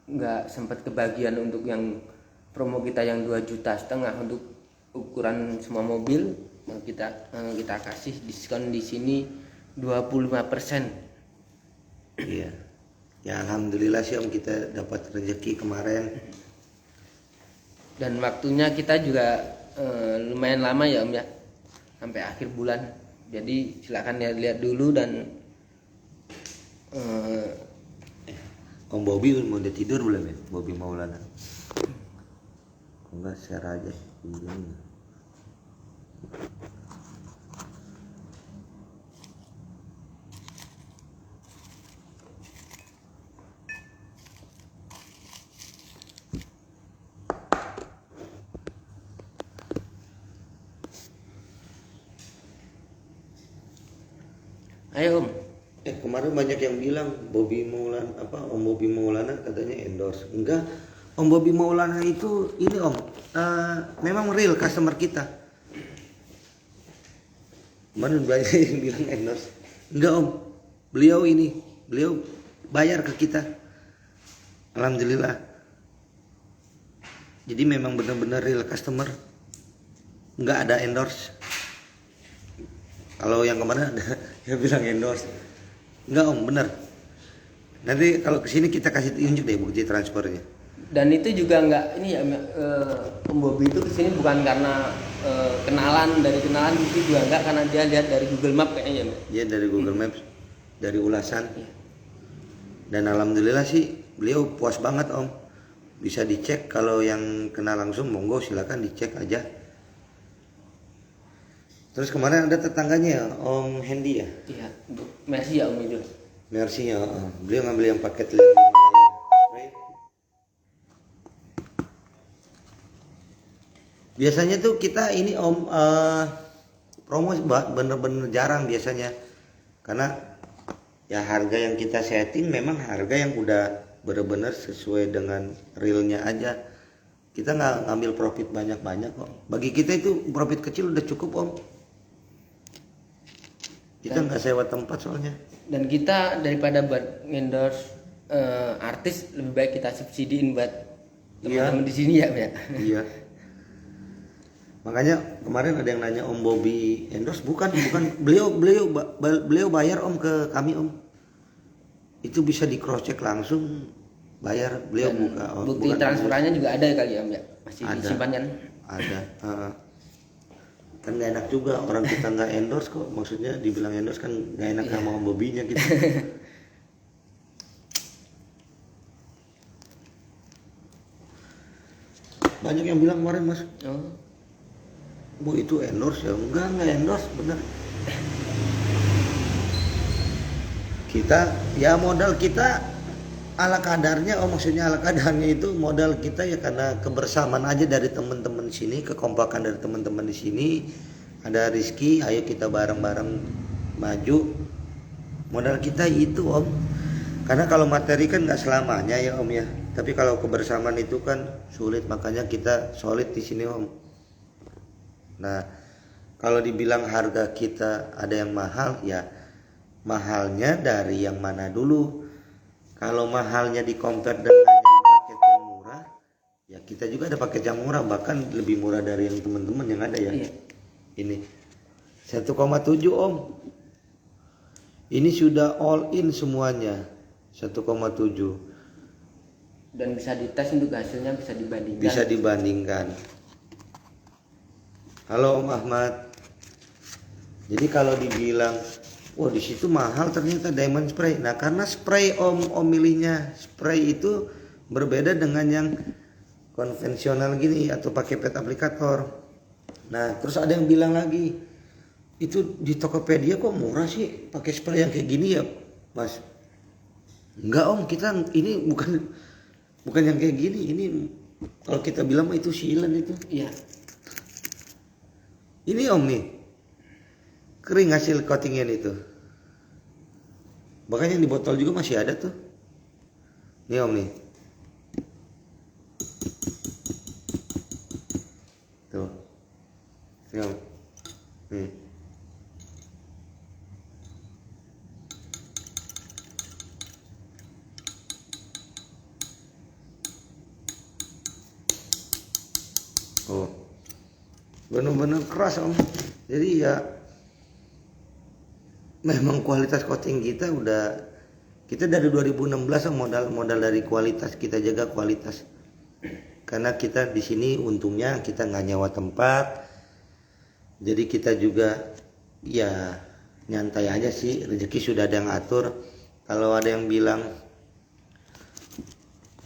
nggak sempat kebagian untuk yang promo kita yang 2,5 juta untuk ukuran semua mobil, kita kasih diskon di sini 25%. Iya. Ya alhamdulillah sih Om kita dapat rezeki kemarin. Dan waktunya kita juga lumayan lama ya Om ya, sampai akhir bulan. Jadi silakan lihat dulu. Dan Om Bobby udah tidur belum ya? Bobby Maulana. Enggak, share aja videonya. ayo Om. Kemarin banyak yang bilang Om Bobby Maulana katanya endorse. Enggak, Om Bobby Maulana itu ini Om, memang real customer kita. Kemarin banyak yang bilang endorse. Enggak Om, beliau bayar ke kita. Alhamdulillah. Jadi memang benar-benar real customer. Enggak ada endorse. Kalau yang kemarin ada yang bilang endorse. Enggak Om, bener. Nanti kalau kesini kita kasih tunjuk deh bukti transfernya. Dan itu juga nggak ini ya Om Bobby itu kesini bukan karena kenalan itu juga nggak, karena dia lihat dari Google Map kayaknya ya. Iya dari Google Maps, dari ulasan. Iya. Dan alhamdulillah sih beliau puas banget Om. Bisa dicek, kalau yang kenal langsung monggo silakan dicek aja. Terus kemarin ada tetangganya ya, Om Hendy ya? Iya, Mercy ya Om itu. Mercy ya, beliau ngambil yang paket 5 layar. Biasanya tuh kita ini Om promo bener-bener jarang biasanya. Karena ya harga yang kita setting memang harga yang udah bener-bener sesuai dengan realnya aja. Kita nggak ngambil profit banyak-banyak kok. Bagi kita itu profit kecil udah cukup Om. Kita nggak sewa tempat soalnya. Dan kita daripada buat endorse artis, lebih baik kita subsidiin buat teman-teman di sini ya, ya. Iya. Makanya kemarin ada yang nanya Om Bobby endorse, bukan beliau bayar Om ke kami Om. Itu bisa di cross check langsung, bayar beliau. Dan buka. Bukti transferannya juga ada kali ya Om ya, masih Ada. disimpan kan? Ada. Kan gak enak juga orang kita nggak endorse kok, maksudnya dibilang endorse kan gak enak sama Om Bobby-nya gitu. Banyak yang bilang kemarin Mas, Oh. Bu itu endorse ya? Enggak endorse, bener. kita ya modal kita ala kadarnya, maksudnya ala kadarnya itu modal kita ya karena kebersamaan aja dari teman-teman sini, kekompakan dari teman-teman di sini. Ada Rizky, ayo kita bareng-bareng maju. Modal kita itu Om. Karena kalau materi kan nggak selamanya ya Om ya. Tapi kalau kebersamaan itu kan sulit, makanya kita solid di sini Om. Nah, kalau dibilang harga kita ada yang mahal, ya mahalnya dari yang mana dulu. Kalau mahalnya di compare dengan yang paket yang murah, ya kita juga ada paket yang murah, bahkan lebih murah dari yang teman-teman yang ada ya. Iya. Ini 1,7 Om. Ini sudah all in semuanya 1,7. Dan bisa dites untuk hasilnya, bisa dibandingkan. Bisa dibandingkan. Halo Om Ahmad. Jadi kalau dibilang, wah di situ mahal ternyata diamond spray. Nah karena spray Om milihnya spray itu berbeda dengan yang konvensional gini atau pakai pet aplikator. Nah terus ada yang bilang lagi, itu di Tokopedia kok murah sih pakai spray yang kayak gini ya Mas? Enggak Om, kita ini bukan yang kayak gini. Ini kalau kita bilang itu silen itu. Iya. Ini Om nih, kering hasil coatingnya itu. Bahkan yang di botol juga masih ada tuh. Nih Om nih. Tuh. Nih Om. Nih. Oh. Benar-benar keras Om. Jadi ya memang kualitas coating kita dari 2016 Om, modal dari kualitas, kita jaga kualitas. Karena kita di sini untungnya kita nggak nyewa tempat. Jadi kita juga ya nyantai aja sih, rezeki sudah ada yang atur. Kalau ada yang bilang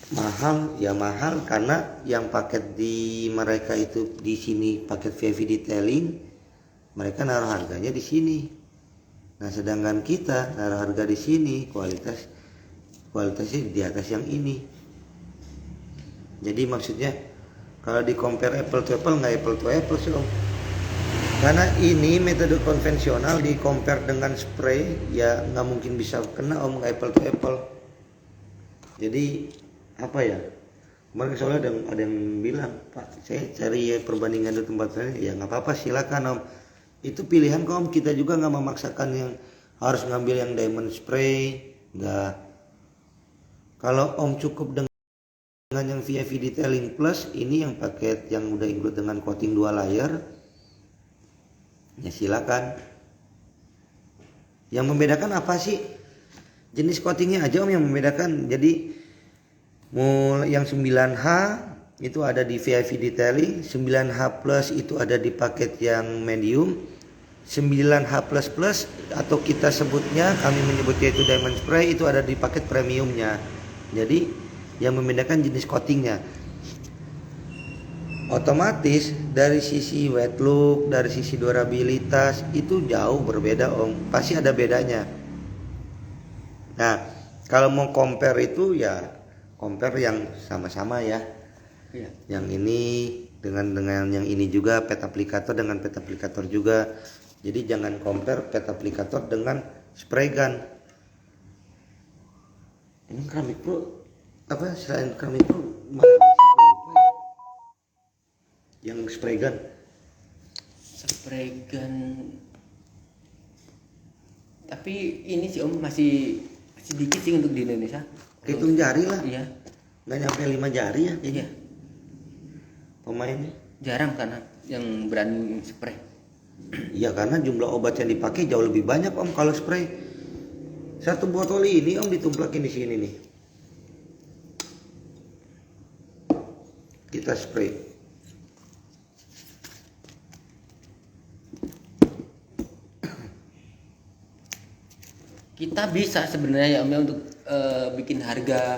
mahal, ya mahal karena yang paket di mereka itu di sini paket VIP detailing, mereka naruh harganya di sini. Nah, sedangkan kita naruh harga di sini, kualitasnya di atas yang ini. Jadi maksudnya kalau di compare apple to apple, nggak apple to apple sih Om. Karena ini metode konvensional di compare dengan spray, ya nggak mungkin bisa kena Om, nggak apple to apple. Jadi apa ya, kemarin soalnya ada yang bilang, Pak saya cari perbandingan di tempat saya, ya nggak apa-apa silakan Om, itu pilihan kok Om, kita juga nggak memaksakan yang harus ngambil yang diamond spray, nggak. Kalau Om cukup dengan yang VIP detailing plus, ini yang paket yang udah include dengan coating 2 layer, ya silakan. Yang membedakan apa sih? Jenis coatingnya aja Om yang membedakan. Jadi mulai yang 9H itu ada di VIP detailing, 9H plus itu ada di paket yang medium, 9H plus plus atau kita sebutnya, kami menyebutnya itu diamond spray, itu ada di paket premiumnya. Jadi yang membedakan jenis coatingnya. Otomatis dari sisi wet look, dari sisi durabilitas itu jauh berbeda Om, pasti ada bedanya. Nah kalau mau compare itu ya compare yang sama-sama ya. Iya. Yang ini dengan yang ini juga, pet aplikator dengan pet aplikator juga. Jadi jangan compare pet aplikator dengan spray gun. Ini keramik pro apa, selain keramik pro mana yang spray gun? Spray gun. Tapi ini sih Om masih dikit sih untuk di Indonesia. Hitung jari lah. Iya. Nggak nyampe 5 jari ya kayaknya. Iya. Pemainnya. Jarang karena yang berani spray. Iya karena jumlah obat yang dipakai jauh lebih banyak Om kalau spray. Satu botol ini Om ditumplakin di sini nih. Kita spray. Kita bisa sebenarnya ya Om ya untuk bikin harga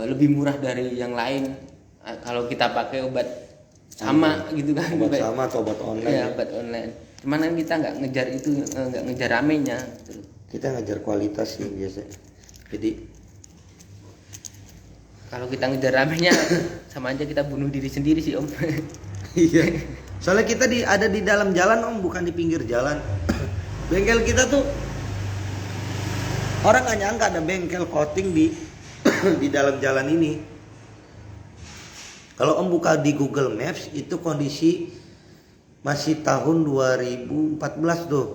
lebih murah dari yang lain kalau kita pakai obat sama gitu kan, Obat sama atau obat online. ya, obat online. Cuman kan kita nggak ngejar itu, nggak ngejar ramenya gitu. Kita ngejar kualitas sih biasa. Jadi kalau kita ngejar ramenya sama aja kita bunuh diri sendiri sih Om. iya. Soalnya kita ada di dalam jalan Om, bukan di pinggir jalan. Bengkel kita tuh orang nggak nyangka ada bengkel coating di di dalam jalan ini. Kalau Om buka di Google Maps itu kondisi masih tahun 2014 tuh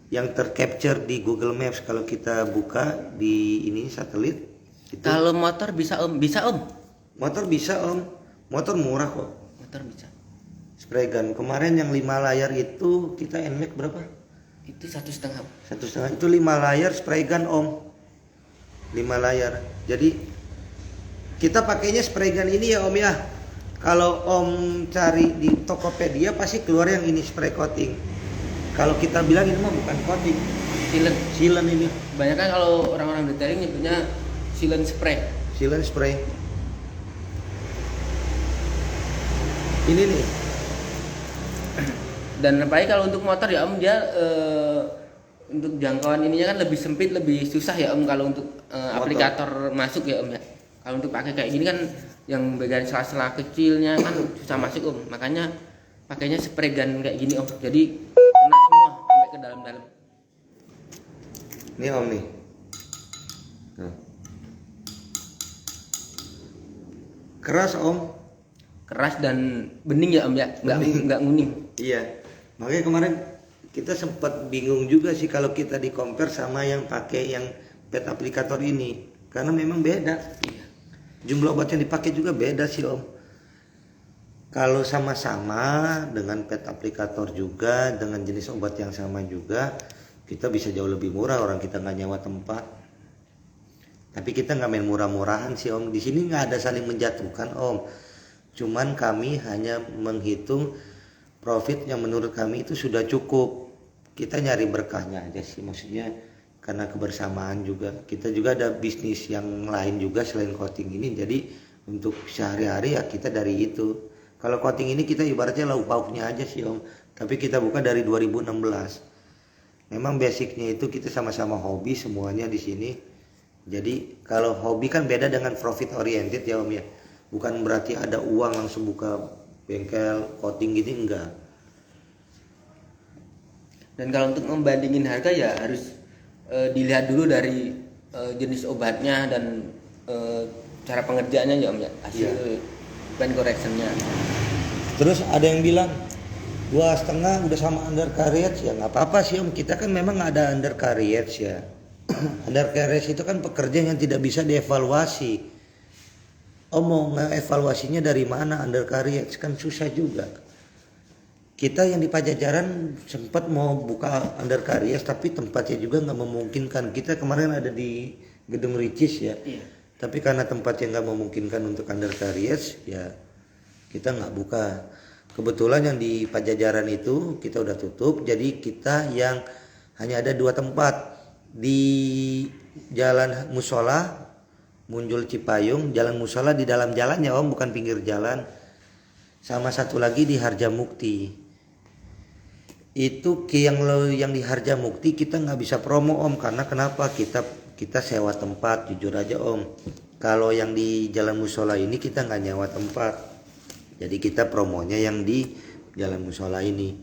yang tercapture di Google Maps. Kalau kita buka di ini satelit itu. Kalau motor bisa Om, Motor bisa Om, motor murah kok. Motor bisa. Spray gun kemarin yang 5 layar itu kita NMAX berapa? Itu 1,5. 1,5 itu 5 layar spray gun Om. 5 layar. Jadi kita pakainya spray gun ini ya Om ya. Kalau Om cari di Tokopedia pasti keluar yang ini spray coating. Kalau kita bilang ini mah bukan coating, sealant ini. Banyak kan kalau orang-orang detailing nyebutnya sealant spray. Sealant spray. Ini nih. Dan apalagi kalau untuk motor ya Om, dia untuk jangkauan ininya kan lebih sempit, lebih susah ya Om kalau untuk aplikator masuk ya Om ya. Kalau untuk pakai kayak gini kan yang bagian sela-sela kecilnya kan susah masuk Om. Makanya pakainya spray gun kayak gini Om. Jadi kena semua sampai ke dalam-dalam. Ini Om nih. Nah. Keras Om. Keras dan bening ya Om ya, nggak nguning. Iya. Makanya kemarin kita sempat bingung juga sih kalau kita di compare sama yang pakai yang pet aplikator ini, karena memang beda. Iya. Jumlah obat yang dipakai juga beda sih Om. Kalau sama-sama dengan pet aplikator juga, dengan jenis obat yang sama juga, kita bisa jauh lebih murah, orang kita nggak nyewa tempat. Tapi kita nggak main murah-murahan sih Om. Di sini nggak ada saling menjatuhkan Om. Cuman kami hanya menghitung profit yang menurut kami itu sudah cukup. Kita nyari berkahnya aja sih, maksudnya karena kebersamaan juga. Kita juga ada bisnis yang lain juga selain coating ini. Jadi untuk sehari-hari ya kita dari itu. Kalau coating ini kita ibaratnya lauk pauknya aja sih Om. Tapi kita buka dari 2016. Memang basicnya itu kita sama-sama hobi semuanya di sini. Jadi kalau hobi kan beda dengan profit oriented ya Om ya. Bukan berarti ada uang langsung buka bengkel coating gitu, enggak. Dan kalau untuk membandingin harga ya harus dilihat dulu dari jenis obatnya dan cara pengerjaannya ya Om ya, hasil pen correctionnya. Terus ada yang bilang 2,5 udah sama undercarriage, ya nggak apa-apa sih Om. Kita kan memang ada undercarriage ya. Undercarriage itu kan pekerjaan yang tidak bisa dievaluasi. Om mau ngevaluasinya dari mana undercarriage kan susah juga. Kita yang di Pajajaran sempat mau buka undercarriage tapi tempatnya juga nggak memungkinkan. Kita kemarin ada di Gedung Ricis ya. Iya. Tapi karena tempatnya nggak memungkinkan untuk undercarriage ya kita nggak buka. Kebetulan yang di Pajajaran itu kita udah tutup. Jadi kita yang hanya ada 2 tempat di Jalan Musola Munjul Cipayung, Jalan Musola di dalam jalannya Om, bukan pinggir jalan. Sama satu lagi di Harjamukti. Itu yang di Harjamukti kita nggak bisa promo Om, karena kenapa? Kita sewa tempat, jujur aja Om. Kalau yang di Jalan Musola ini kita nggak nyewa tempat. Jadi kita promonya yang di Jalan Musola ini.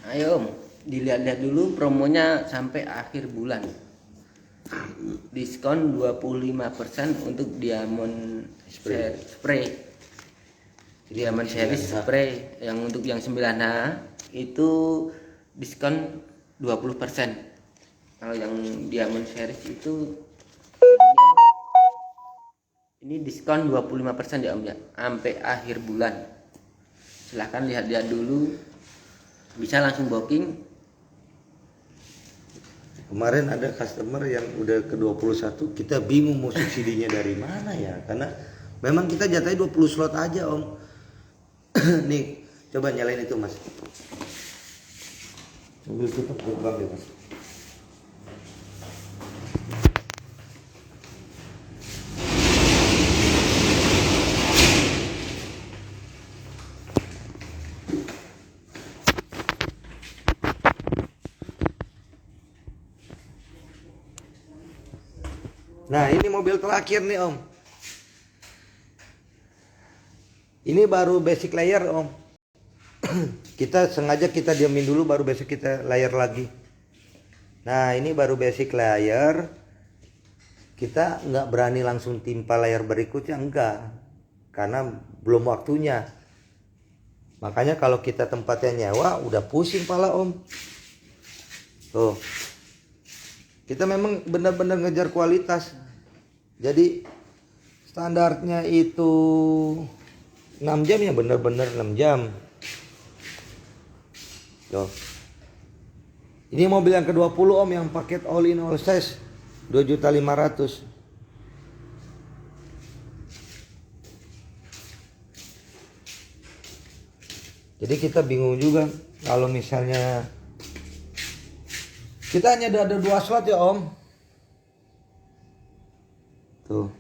Ayo Om, dilihat-lihat dulu promonya sampai akhir bulan. Diskon 25% untuk Diamond spray. Diamond series spray yang untuk yang 9H itu diskon 20%. Kalau yang Diamond series itu ini diskon 25% ya Om ya, sampai akhir bulan. Silahkan lihat-lihat dulu, bisa langsung booking. Kemarin ada customer yang udah ke 21, kita bingung mau subsidinya dari mana ya, karena memang kita jatahnya 20 slot aja Om. Nih coba nyalain itu Mas, sambil tutup gerbang deh Mas. Nah ini mobil terakhir nih om. Ini baru basic layer om. Kita sengaja kita diamin dulu baru besok kita layer lagi. Nah ini baru basic layer. Kita nggak berani langsung timpa layer berikutnya, enggak. Karena belum waktunya. Makanya kalau kita tempatnya nyewa udah pusing pala om. Tuh. Kita memang benar-benar ngejar kualitas. Jadi standarnya itu 6 jam ya, benar-benar 6 jam. Tuh. Ini mobil yang ke-20 om, yang paket all in all size 2.500.000. Jadi kita bingung juga kalau misalnya kita hanya ada 2 slot ya om. Tuh.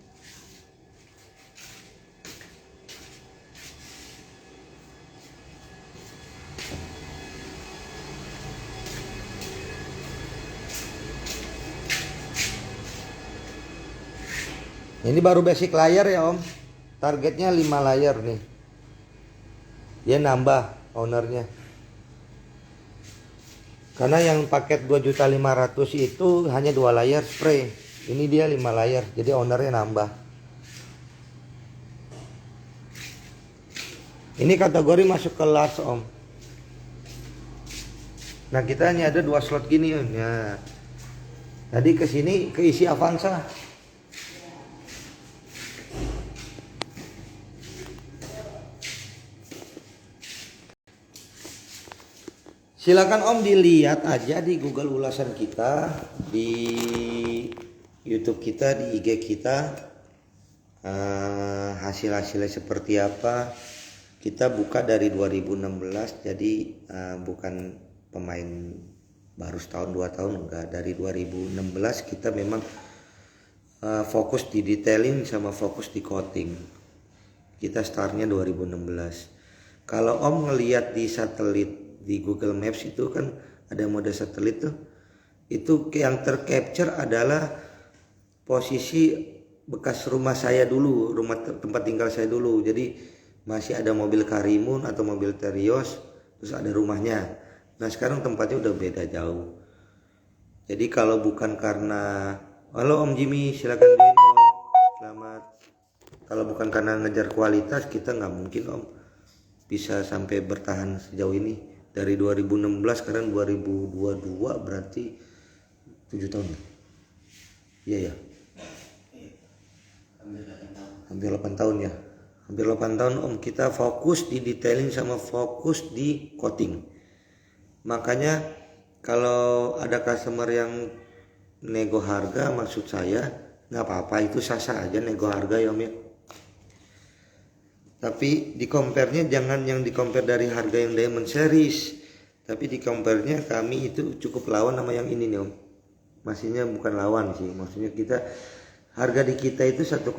Ini baru basic layer ya om. Targetnya 5 layer nih. Dia nambah ownernya. Karena yang paket 2.500.000 itu hanya 2 layer spray. Ini dia 5 layer. Jadi ownernya nambah. Ini kategori masuk ke large om. Nah kita hanya ada 2 slot gini om. Ya. Tadi ke sini keisi Avanza. Silakan om dilihat aja di Google ulasan kita, di YouTube kita, di IG kita, hasil-hasilnya seperti apa. Kita buka dari 2016, jadi bukan pemain baru setahun 2 tahun, enggak. Dari 2016 kita memang fokus di detailing sama fokus di coating. Kita startnya 2016. Kalau om ngelihat di satelit di Google Maps itu kan ada mode satelit tuh, itu yang tercapture adalah posisi bekas rumah saya dulu, rumah tempat tinggal saya dulu. Jadi masih ada mobil Karimun atau mobil Terios, terus ada rumahnya. Nah sekarang tempatnya udah beda jauh. Jadi kalau bukan karena, halo Om Jimmy, silakan join Om, selamat. Kalau bukan karena ngejar kualitas, kita nggak mungkin Om bisa sampai bertahan sejauh ini. Dari 2016 sekarang 2022 berarti 7 tahun. Iya ya. Hampir 8 tahun ya. Hampir 8 tahun om kita fokus di detailing sama fokus di coating. Makanya kalau ada customer yang nego harga, maksud saya nggak apa-apa, itu sah-sah aja nego harga ya om ya. Tapi di compare-nya jangan yang di compare dari harga yang Diamond Series, tapi di compare-nya kami itu cukup lawan sama yang ini nih om. Maksudnya bukan lawan sih, maksudnya kita harga di kita itu 1,7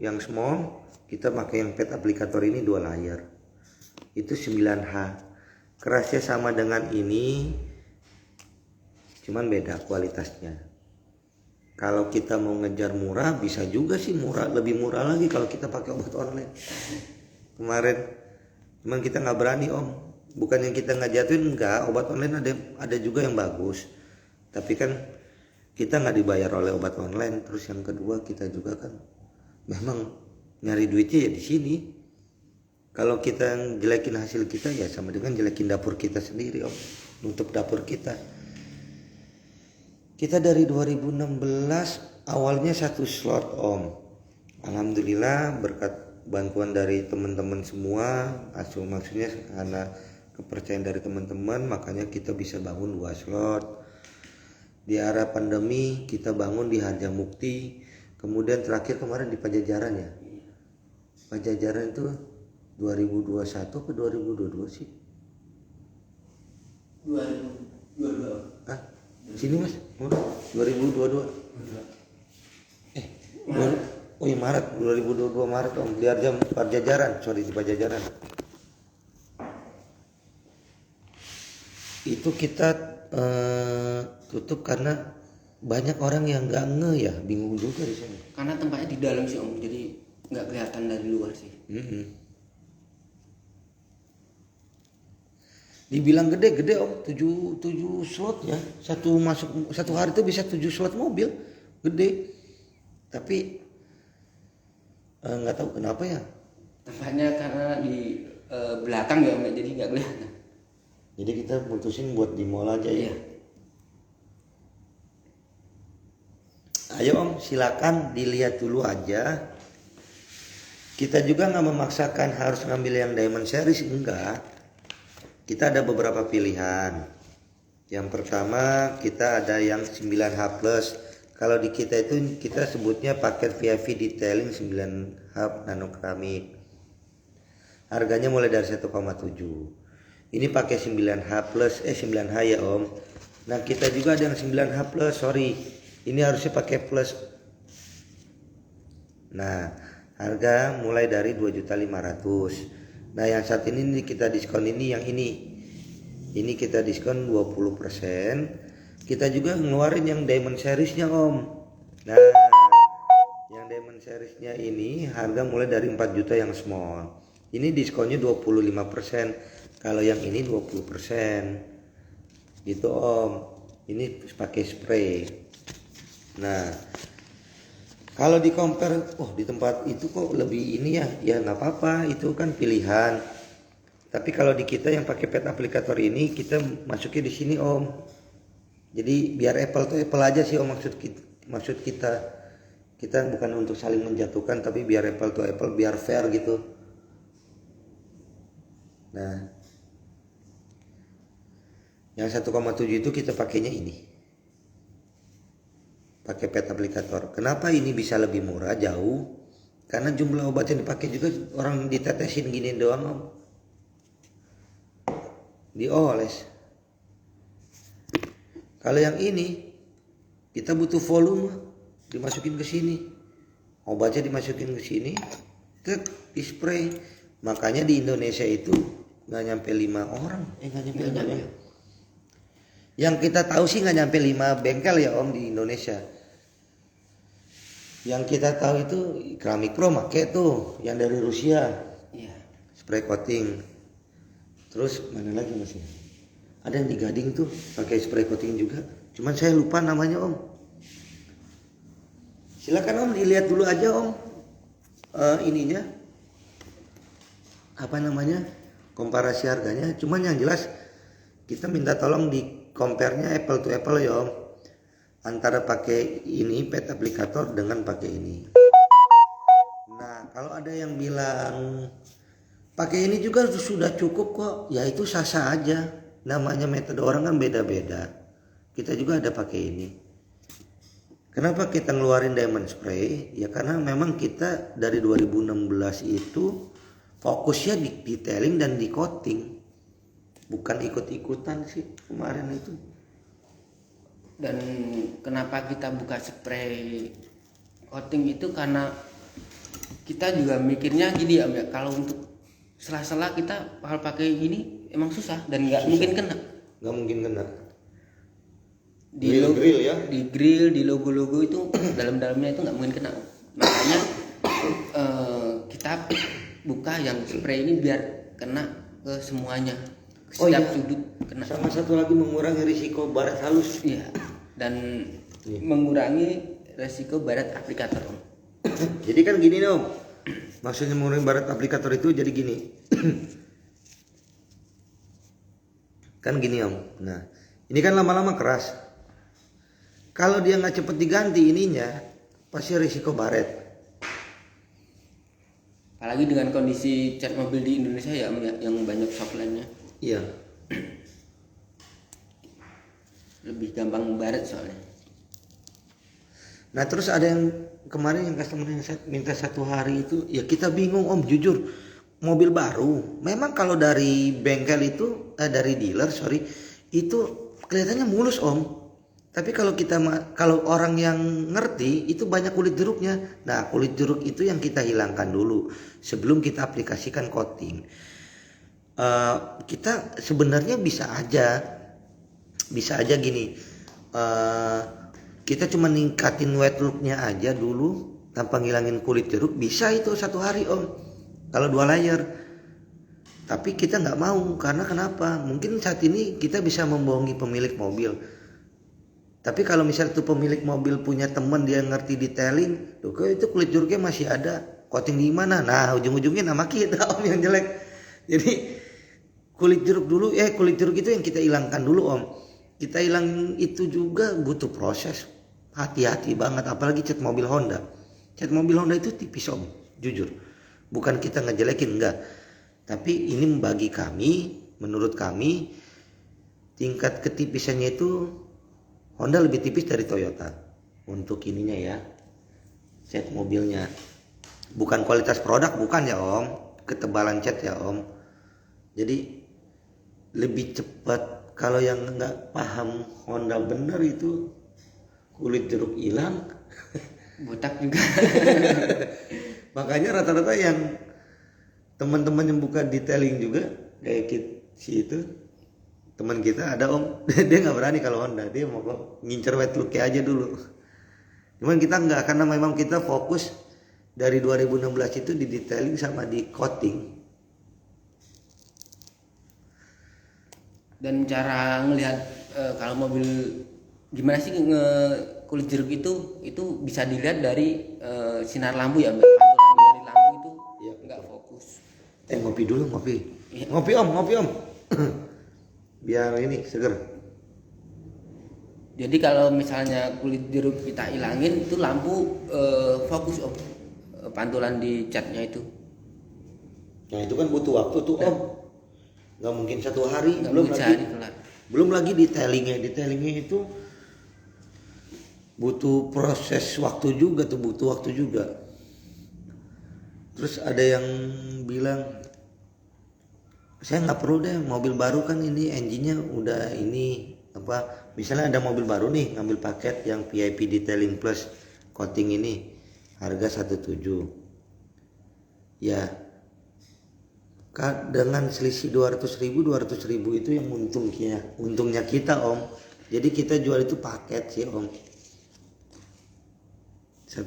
yang small, kita pakai yang pet aplikator ini 2 layer. Itu 9H. Kerasnya sama dengan ini, cuman beda kualitasnya. Kalau kita mau ngejar murah bisa juga sih, murah, lebih murah lagi kalau kita pakai obat online. Kemarin cuman kita nggak berani om. Bukan yang kita nggak jatuhin, enggak, obat online ada juga yang bagus. Tapi kan kita nggak dibayar oleh obat online. Terus yang kedua kita juga kan memang nyari duitnya ya di sini. Kalau kita jelekin hasil kita ya sama dengan jelekin dapur kita sendiri om. Nutup dapur kita. Kita dari 2016 awalnya 1 slot om. Alhamdulillah berkat bantuan dari teman-teman semua, maksudnya karena kepercayaan dari teman-teman, makanya kita bisa bangun 2 slot. Di era pandemi kita bangun di Harjamukti, kemudian terakhir kemarin di Pajajaran ya. Pajajaran itu 2021 ke 2022 sih? 2022. Hah? Sini mas, 2022. Oh iya Maret, 2022 Maret om, di Pajajaran, sorry di Pajajaran. Itu kita tutup karena banyak orang yang nggak nge ya, bingung juga di sini. Karena tempatnya di dalam sih Om, jadi nggak kelihatan dari luar sih. Dibilang gede Om, 7 slot ya. Satu hari itu bisa 7 slot mobil, gede. Tapi nggak tahu kenapa ya. Tempatnya karena di belakang ya Om, jadi nggak kelihatan. Jadi kita putusin buat di mall aja ya. Iya. Ayo Om, silakan dilihat dulu aja. Kita juga nggak memaksakan harus ngambil yang Diamond Series, enggak. Kita ada beberapa pilihan. Yang pertama kita ada yang 9H Plus. Kalau di kita itu kita sebutnya paket VIP detailing 9H nano keramik. Harganya mulai dari 1,7. Ini pakai 9H Plus, 9H ya Om. Nah kita juga ada yang 9H Plus, sorry. Ini harusnya pakai Plus. Nah harga mulai dari 2.500.000. Nah yang saat ini kita diskon ini yang ini kita diskon 20%. Kita juga ngeluarin yang Diamond Seriesnya Om. Nah yang Diamond Seriesnya ini harga mulai dari 4 juta yang small. Ini diskonnya 25%. Kalau yang ini 20%. Gitu Om. Ini pakai spray. Nah kalau di compare, di tempat itu kok lebih ini ya nggak apa-apa, itu kan pilihan. Tapi kalau di kita yang pakai pet aplikator ini kita masuknya di sini Om. Jadi biar apple tuh apple aja sih Om, maksud kita. Kita bukan untuk saling menjatuhkan, tapi biar apple tuh apple, biar fair gitu. Nah, yang 1,7 itu kita pakainya ini. Pakai pet aplikator. Kenapa ini bisa lebih murah jauh? Karena jumlah obat yang dipakai juga orang ditetesin gini doang Om. Dioles. Kalau yang ini kita butuh volume, dimasukin ke sini. Obatnya dimasukin ke sini, di spray. Makanya di Indonesia itu nggak nyampe 5 orang. Nggak nyampe 5 orang. Yang kita tahu sih nggak nyampe 5 bengkel ya Om di Indonesia. Yang kita tahu itu Keramik Pro make tuh yang dari Rusia. Iya. Spray coating. Terus mana lagi masih? Ada yang di Gading tuh pakai spray coating juga. Cuman saya lupa namanya Om. Silakan Om dilihat dulu aja Om. Ininya. Apa namanya? Komparasi harganya. Cuman yang jelas kita minta tolong di compare-nya apple to apple ya Om. Antara pakai ini pet aplikator dengan pakai ini. Nah kalau ada yang bilang pakai ini juga sudah cukup kok, ya itu sah-sah aja. Namanya metode orang kan beda-beda. Kita juga ada pakai ini. Kenapa kita ngeluarin Diamond Spray? Ya karena memang kita dari 2016 itu fokusnya di detailing dan di coating. Bukan ikut-ikutan sih kemarin itu. Dan kenapa kita buka spray coating itu karena kita juga mikirnya gini ya Om ya, kalau untuk sela-sela kita bakal pakai ini emang susah dan nggak mungkin kena. Nggak mungkin kena. Di Grill ya? Di grill, di logo-logo itu dalam-dalamnya itu nggak mungkin kena. Makanya kita buka yang spray ini biar kena ke semuanya. Setiap sudut kena. Sama satu lagi mengurangi risiko baret halus. Iya. Dan mengurangi resiko baret aplikator Om. Jadi kan gini Om. Maksudnya mengurangi baret aplikator itu jadi gini. Kan gini Om. Nah, ini kan lama-lama keras. Kalau dia nggak cepet diganti ininya, pasti risiko baret. Apalagi dengan kondisi cat mobil di Indonesia ya Om, yang banyak shockline-nya. Iya. Lebih gampang baret soalnya. Nah terus ada yang kemarin yang customer yang minta 1 hari itu, ya kita bingung Om, jujur. Mobil baru, memang kalau dari bengkel itu, dari dealer itu kelihatannya mulus Om. Tapi kalau orang yang ngerti itu banyak kulit jeruknya. Nah kulit jeruk itu yang kita hilangkan dulu sebelum kita aplikasikan coating. Kita sebenarnya bisa aja gini. kita cuma ningkatin wet looknya aja dulu tanpa ngilangin kulit jeruk, bisa itu 1 hari om kalau 2 layer. Tapi kita nggak mau, karena kenapa? Mungkin saat ini kita bisa membohongi pemilik mobil, tapi kalau misalnya tuh pemilik mobil punya teman dia ngerti detailing, tuh itu kulit jeruknya masih ada, coating di mana, nah ujung-ujungnya nama kita om yang jelek. Jadi kulit jeruk itu yang kita hilangkan dulu om. Kita hilang itu juga butuh proses, hati-hati banget, apalagi cat mobil Honda. Cat mobil Honda itu tipis om, jujur. Bukan kita ngejelekin, enggak. Tapi ini bagi kami, menurut kami, tingkat ketipisannya itu Honda lebih tipis dari Toyota. Untuk ininya ya, cat mobilnya. Bukan kualitas produk, bukan ya om. Ketebalan cat ya om. Jadi lebih cepat. Kalau yang nggak paham Honda bener itu kulit jeruk hilang. Botak juga. Makanya rata-rata yang teman-teman yang buka detailing juga kayak si itu teman kita ada om, dia nggak berani kalau Honda, dia mau ngincer wet look aja dulu. Cuman kita nggak, karena memang kita fokus dari 2016 itu di detailing sama di coating. Dan cara ngelihat kalau mobil gimana sih kulit jeruk itu bisa dilihat dari sinar lampu ya, pantulan dari lampu itu Iya, nggak fokus. Ngopi dulu, ngopi. Iya. Ngopi om. Biar ini seger. Jadi kalau misalnya kulit jeruk kita ilangin itu lampu fokus om, pantulan di catnya itu. Nah itu kan butuh waktu tuh om. Nggak mungkin 1 hari, Nggak belum mungkin lagi. sehari kelar. Belum lagi detailingnya itu butuh proses waktu juga tuh, butuh waktu juga. Terus ada yang bilang, saya nggak perlu deh mobil baru, kan ini engine-nya udah ini apa, misalnya ada mobil baru nih ngambil paket yang VIP Detailing Plus coating ini harga 17 ya, dengan selisih 200.000 itu yang untungnya kita om. Jadi kita jual itu paket sih om, 1,7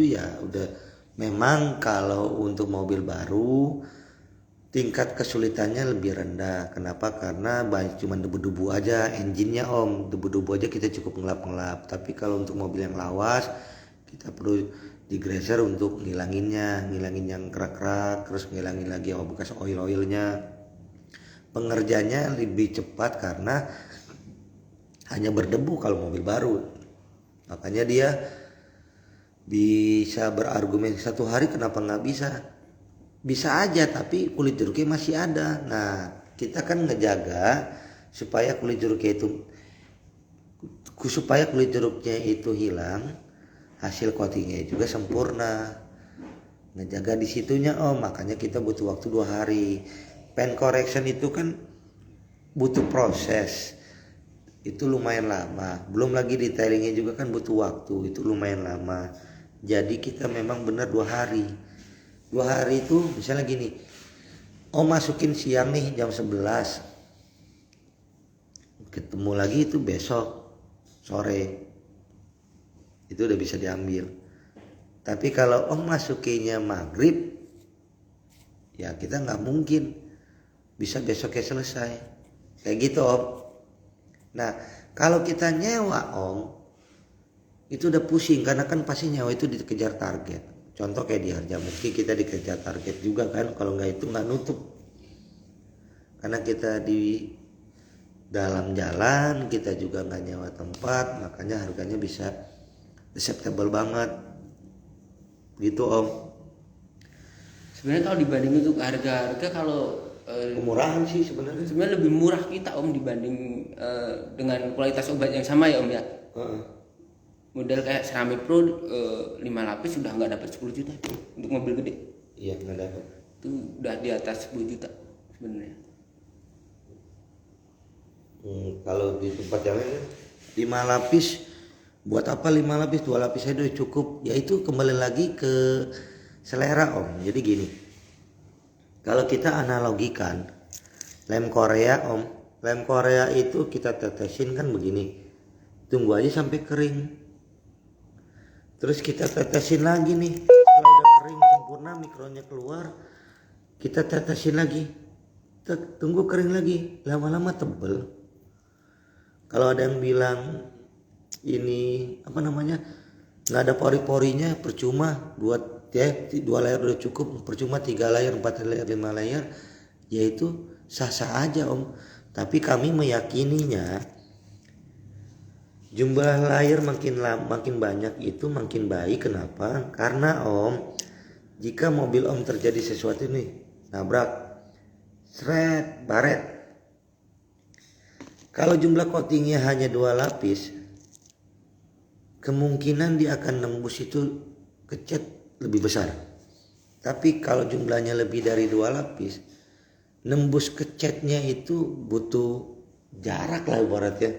ya udah. Memang kalau untuk mobil baru tingkat kesulitannya lebih rendah. Kenapa? Karena banyak cuma debu-debu aja engine-nya om, debu-debu aja kita cukup ngelap-ngelap. Tapi kalau untuk mobil yang lawas kita perlu digreser untuk ngilangin yang kerak-kerak, terus ngilangin lagi bekas oil-oilnya. Pengerjanya lebih cepat karena hanya berdebu kalau mobil baru. Makanya dia bisa berargumen 1 hari kenapa nggak bisa. Bisa aja, tapi kulit jeruknya masih ada. Nah kita kan ngejaga supaya kulit jeruknya itu hilang, hasil coatingnya juga sempurna, ngejaga di situnya om. Makanya kita butuh waktu 2 hari. Paint correction itu kan butuh proses, itu lumayan lama. Belum lagi detailingnya juga kan butuh waktu, itu lumayan lama. Jadi kita memang benar 2 hari. 2 hari itu misalnya gini, om masukin siang nih jam 11, ketemu lagi itu besok sore, itu udah bisa diambil. Tapi kalau om masukinnya maghrib, ya kita nggak mungkin bisa besoknya selesai kayak gitu om. Nah kalau kita nyewa om, itu udah pusing, karena kan pasti nyewa itu dikejar target. Contoh kayak di Harjamukti kita dikejar target juga kan, kalau nggak itu nggak nutup. Karena kita di dalam jalan, kita juga nggak nyewa tempat, makanya harganya bisa acceptable banget gitu om. Sebenarnya kalau dibanding untuk harga kalau Kemurahan sih sebenarnya lebih murah kita om dibanding dengan kualitas obat yang sama ya om ya. Model kayak Ceramic Pro 5 lapis sudah nggak dapat 10 juta untuk mobil gede. Iya nggak dapat. Itu udah di atas 10 juta sebenarnya. Kalau di tempat yang lain 5 lapis buat apa 5 lapis, 2 lapis aja udah cukup. Ya itu kembali lagi ke selera om. Jadi gini, kalau kita analogikan lem Korea om, lem Korea itu kita tetesin kan begini, tunggu aja sampai kering, Terus kita tetesin lagi nih. Kalau udah kering sempurna, mikronya keluar, kita tetesin lagi. Tunggu kering lagi, lama-lama tebel. Kalau ada yang bilang ini apa namanya, nggak ada pori-porinya, percuma. Dua layar udah cukup, percuma 3 layar, 4 layar, 5 layar, yaitu sah-sah aja om. Tapi kami meyakininya jumlah layar makin banyak itu makin baik. Kenapa? Karena om, jika mobil om terjadi sesuatu nih, nabrak, seret, baret, kalau jumlah coatingnya hanya 2 lapis, kemungkinan dia akan nembus itu ke cat lebih besar. Tapi kalau jumlahnya lebih dari 2 lapis, nembus ke catnya itu butuh jarak lah ibaratnya.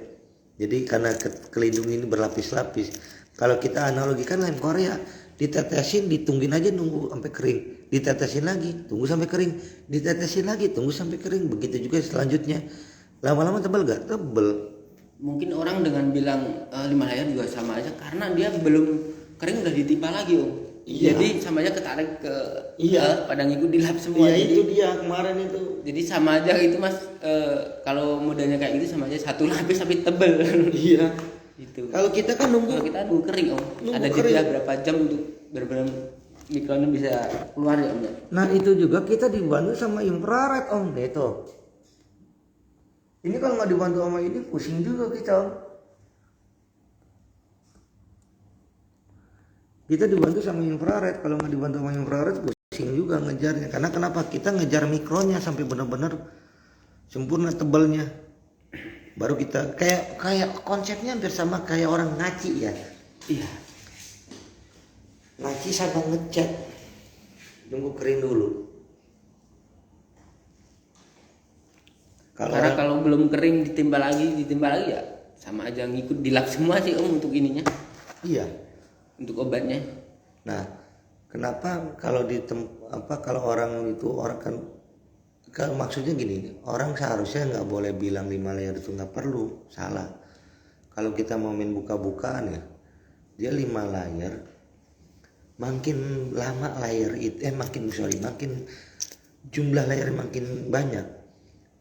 Jadi karena kelindung ini berlapis-lapis. Kalau kita analogikan lem Korea, ditetesin, ditungguin aja nunggu sampai kering, ditetesin lagi, tunggu sampai kering, ditetesin lagi, tunggu sampai kering. Begitu juga selanjutnya. Lama-lama tebal gak? Tebel. Mungkin orang dengan bilang 5 layar juga sama aja karena dia belum kering udah ditimpa lagi om. Iya. Jadi sama aja ketarik ke Iya. padang itu dilap semua. Iya, jadi, itu dia kemarin itu. jadi sama aja itu mas, kalau modelnya kayak gitu sama aja 1 lapis tapi tebel. Iya. Gitu. Kalau kita kan Kalau nunggu. kita nunggu kering om, Nunggu ada kering. jeda berapa jam untuk benar-benar mikronya bisa keluar ya om ya. Nah itu juga kita dibantu sama infrared om, gitu. Ini kalau nggak dibantu sama ini pusing juga kita om. Kita dibantu sama infrared, kalau nggak dibantu sama infrared pusing juga ngejarnya. Karena kenapa? Kita ngejar mikronya sampai benar-benar sempurna tebalnya. Baru kita kayak konsepnya hampir sama kayak orang ngaci ya. Iya. Ngaci sama ngecat, nunggu kering dulu. Karena kalau belum kering ditimpa lagi ya sama aja ngikut dilap semua sih om untuk ininya, Iya. untuk obatnya. Nah, kenapa kalau kalau orang itu kan maksudnya gini, orang seharusnya nggak boleh bilang 5 layar itu nggak perlu, salah. Kalau kita mau main buka-bukaan ya, dia 5 layar, makin lama layar itu makin jumlah layar makin banyak,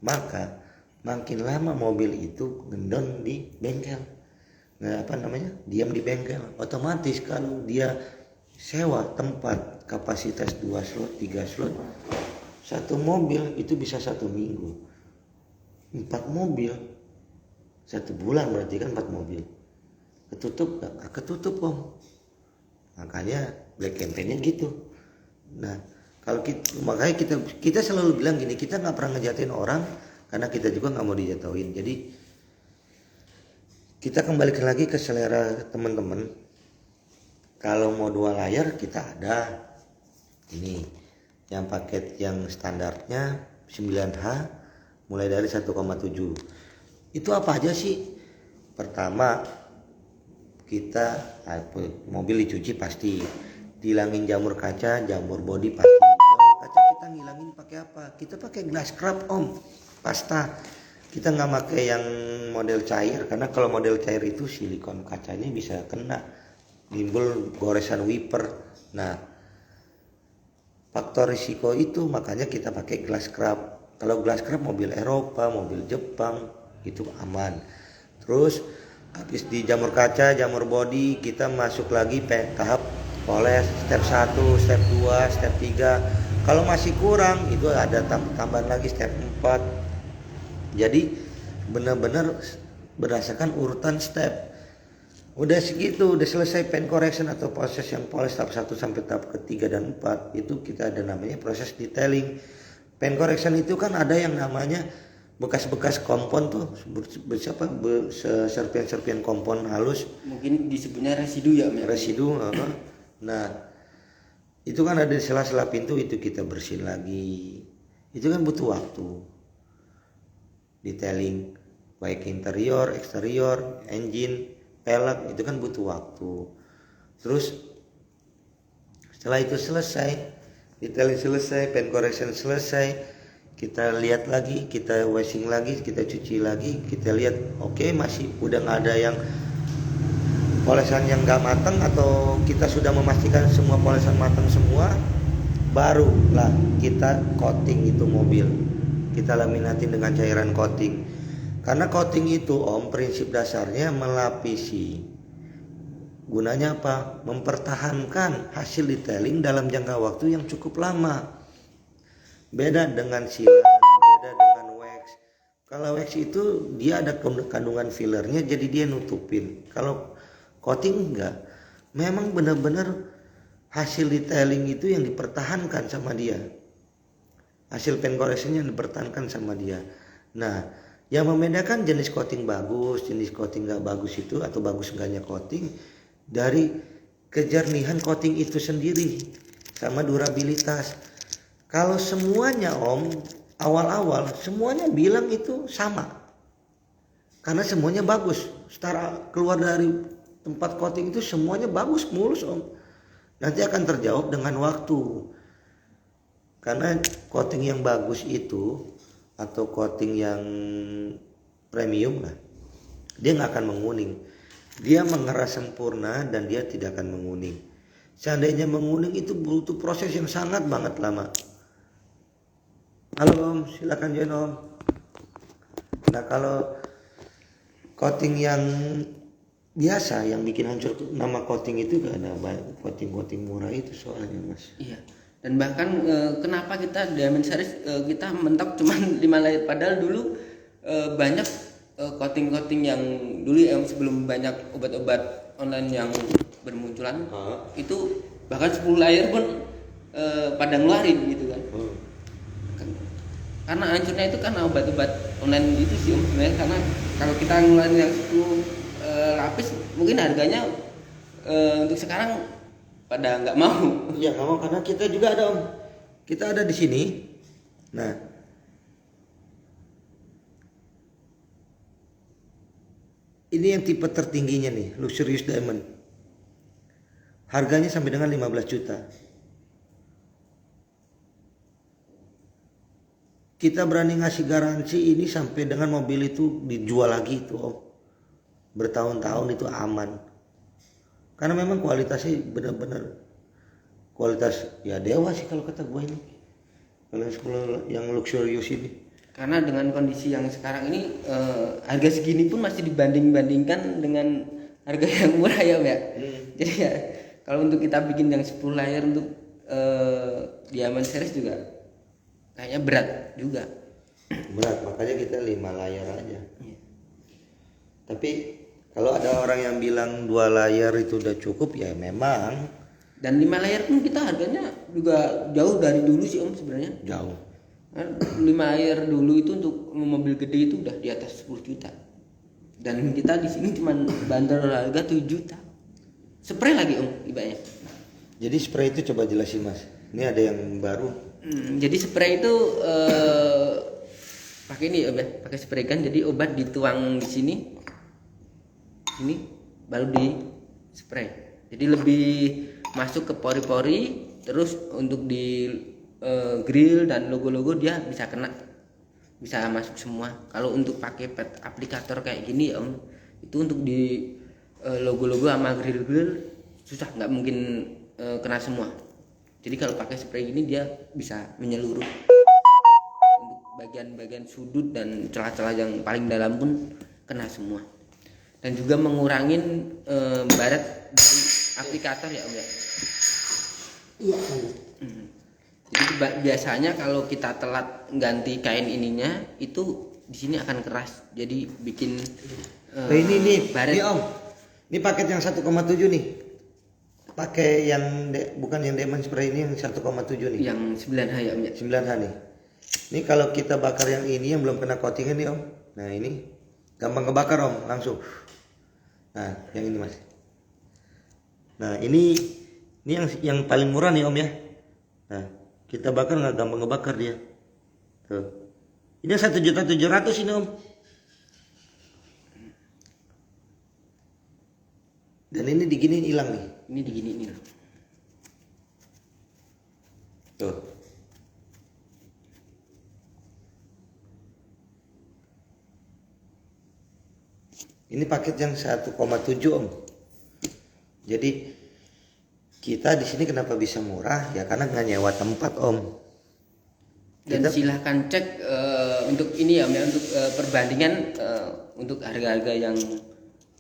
maka makin lama mobil itu ngendon di bengkel. Nah, diam di bengkel. Otomatis kalau dia sewa tempat kapasitas 2 slot, 3 slot, satu mobil itu bisa 1 minggu. 4 mobil 1 bulan, berarti kan 4 mobil. Ketutup gak? Ketutup om. Makanya black campaign-nya gitu. Nah, makanya kita selalu bilang gini, kita nggak pernah ngejatin orang karena kita juga nggak mau dijatuhin. Jadi kita kembalikan lagi ke selera teman-teman. Kalau mau 2 layar kita ada ini yang paket yang standarnya 9H mulai dari 1,7. Itu apa aja sih? Pertama, kita mobil dicuci pasti, dihilangin jamur kaca, jamur bodi pasti. Jamur kaca kita ngilangin pakai apa? Kita pakai glass scrub om, pasta. Kita nggak pakai yang model cair, karena kalau model cair itu silikon kacanya bisa kena, timbul goresan wiper. Nah, faktor risiko itu makanya kita pakai glass scrub. Kalau glass scrub mobil Eropa, mobil Jepang itu aman. Terus habis di jamur kaca, jamur bodi, kita masuk lagi tahap poles, step 1, step 2, step 3. Kalau masih kurang itu ada tambahan lagi step 4. Jadi benar-benar berdasarkan urutan step. Udah segitu, udah selesai paint correction atau proses yang poles tahap 1 sampai tahap ketiga dan 4, itu kita ada namanya proses detailing. Paint correction itu kan ada yang namanya bekas-bekas kompon tuh, serpian-serpian kompon halus. Mungkin disebutnya residu ya, Om? Residu. Nah, itu kan ada di sela-sela pintu, itu kita bersihin lagi. Itu kan butuh waktu. Detailing baik interior, eksterior, engine, pelek, itu kan butuh waktu. Terus setelah itu selesai, detailing selesai, paint correction selesai, kita lihat lagi, kita washing lagi, kita cuci lagi, kita lihat oke, masih udah nggak ada yang polesan yang nggak matang atau kita sudah memastikan semua polesan matang semua, barulah kita coating itu mobil. Kita laminatin dengan cairan coating. Karena coating itu Om, prinsip dasarnya melapisi. Gunanya apa? Mempertahankan hasil detailing dalam jangka waktu yang cukup lama. Beda dengan silan, beda dengan wax. Kalau wax itu dia ada kandungan fillernya, jadi dia nutupin. Kalau coating enggak. Memang benar-benar hasil detailing itu yang dipertahankan sama dia. Hasil paint correction yang dipertahankan sama dia. Nah, yang membedakan jenis coating bagus, jenis coating nggak bagus itu, atau bagus enggaknya coating, dari kejernihan coating itu sendiri sama durabilitas. Kalau semuanya Om, awal-awal semuanya bilang itu sama, karena semuanya bagus. Setelah keluar dari tempat coating itu semuanya bagus, mulus Om. Nanti akan terjawab dengan waktu. Karena coating yang bagus itu, atau coating yang premium lah, dia nggak akan menguning. Dia mengeras sempurna dan dia tidak akan menguning. Seandainya menguning itu butuh proses yang sangat banget lama. Halo Om, silakan join Om. Nah kalau coating yang biasa yang bikin hancur nama coating itu gak ada coating murah itu soalnya Mas. Iya. Dan bahkan kenapa kita Diamond Series kita mentok cuma 5 layer, padahal dulu banyak coating-coating yang dulu yang sebelum banyak obat-obat online yang bermunculan itu bahkan 10 layer pun pada ngeluarin gitu kan. Karena hancurnya itu karena obat-obat online itu sih Om sebenarnya. Karena kalau kita ngeluarin yang 10 lapis mungkin harganya untuk sekarang pada nggak mau. Iya nggak mau, karena kita juga ada Om. Kita ada di sini. Nah, ini yang tipe tertingginya nih, Luxurious Diamond. Harganya sampai dengan 15 juta. Kita berani ngasih garansi ini sampai dengan mobil itu dijual lagi itu Om. Bertahun-tahun itu aman. Karena memang kualitasnya benar-benar kualitas ya dewa sih kalau kata gue ini. Kalau yang luxurious ini. Karena dengan kondisi yang sekarang ini harga segini pun masih dibanding-bandingkan dengan harga yang murah ya Mbak. Jadi ya kalau untuk kita bikin yang 10 layer untuk Diamond Series juga kayaknya berat juga. Berat, makanya kita 5 layar aja. Tapi kalau ada orang yang bilang 2 layar itu udah cukup, ya memang. Dan 5 layar pun kita harganya juga jauh dari dulu sih Om sebenarnya. Jauh. 5 layar dulu itu untuk mobil gede itu udah di atas 10 juta. Dan kita di sini cuma bandrol harga 7 juta. Spray lagi Om ibaratnya. Jadi spray itu coba jelasin Mas. Ini ada yang baru. Jadi spray itu pakai ini ya, pakai spray kan. Jadi obat dituang di sini, ini baru di spray. Jadi lebih masuk ke pori-pori, terus untuk di grill dan logo-logo dia bisa kena, bisa masuk semua. Kalau untuk pakai pet aplikator kayak gini Om, itu untuk di logo-logo sama grill-grill susah, nggak mungkin kena semua. Jadi kalau pakai spray ini dia bisa menyeluruh untuk bagian-bagian sudut dan celah-celah yang paling dalam pun kena semua. Dan juga mengurangin baret dari aplikator ya Om ya. Iya. Jadi biasanya kalau kita telat ganti kain ininya itu di sini akan keras. Jadi bikin ini nih baret. Ini Om. Ini paket yang 1,7 nih. Pakai yang bukan yang Diamond Spray, ini yang 1,7 nih. Yang 9H ya Om ya. 9H nih. Ini kalau kita bakar yang ini yang belum kena coatingan nih Om. Nah ini gampang kebakar Om, langsung. Nah yang ini Mas. Nah ini yang paling murah nih Om ya. Nah kita bakar nggak gampang ngebakar dia. Tuh. Ini 1.700.000 ini Om. Dan ini diginiin hilang nih. Ini digini nih. Tuh. Ini paket yang 1,7 Om. Jadi kita di sini kenapa bisa murah ya karena nggak nyewa tempat Om. Dan Kita- silahkan cek untuk ini ya Om, ya, untuk perbandingan untuk harga-harga yang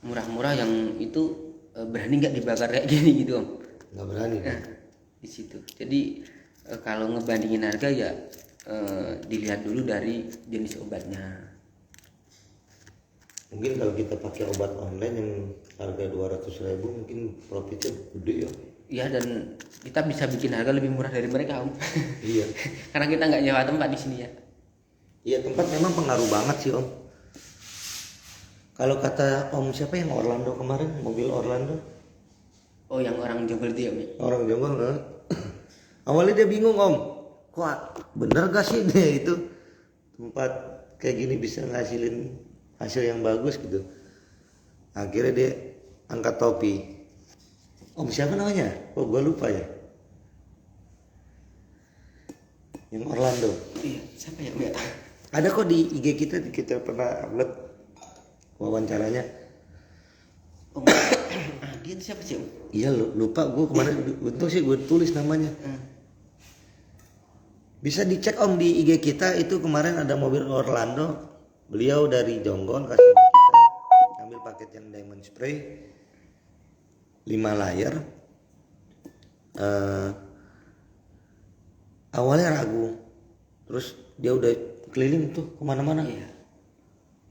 murah-murah yang itu berani nggak dibakar kayak gini gitu Om. Nggak berani. Nah, di situ. Jadi kalau ngebandingin harga ya dilihat dulu dari jenis obatnya. Mungkin kalau kita pakai obat online yang harga 200.000 mungkin profitnya gede ya. Ya, dan kita bisa bikin harga lebih murah dari mereka Om. Iya. Karena kita nggak nyewa tempat di sini ya. Iya, tempat memang pengaruh banget sih Om. Kalau kata Om siapa yang Orlando kemarin, mobil Orlando? Oh, yang orang Jonggol itu ya Om. Ya? Orang Jonggol kan? Awalnya dia bingung Om. Kok bener gak sih dia itu tempat kayak gini bisa ngasilin hasil yang bagus gitu. Akhirnya dia angkat topi. Om siapa namanya? Oh gue lupa ya. Yang Orlando. Iya, siapa ya Om ya? Ada kok di IG kita pernah upload wawancaranya. Om. Dia itu siapa sih Om? Iya lupa gue kemarin untung sih gue tulis namanya. Bisa dicek Om di IG kita itu kemarin ada mobil Orlando. Beliau dari Jonggol kasih kita ambil paket yang diamond spray 5 layer. Awalnya ragu, terus dia udah keliling tuh kemana-mana. Iya.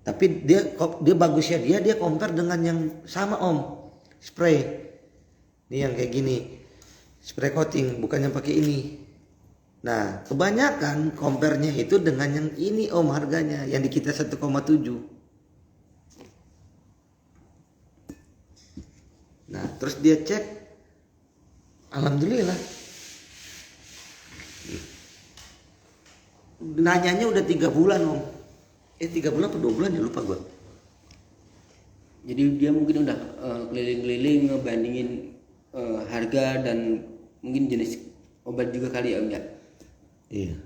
Tapi dia bagusnya dia compare dengan yang sama Om spray. Ini yang kayak gini spray coating bukannya pakai ini. Nah kebanyakan compare-nya itu dengan yang ini Om harganya yang di kita 1,7. Nah terus dia cek, alhamdulillah nanyanya udah 3 bulan Om. 3 bulan atau 2 bulan ya lupa gua. Jadi dia mungkin udah keliling-keliling ngebandingin harga dan mungkin jenis obat juga kali ya Om ya. Iya.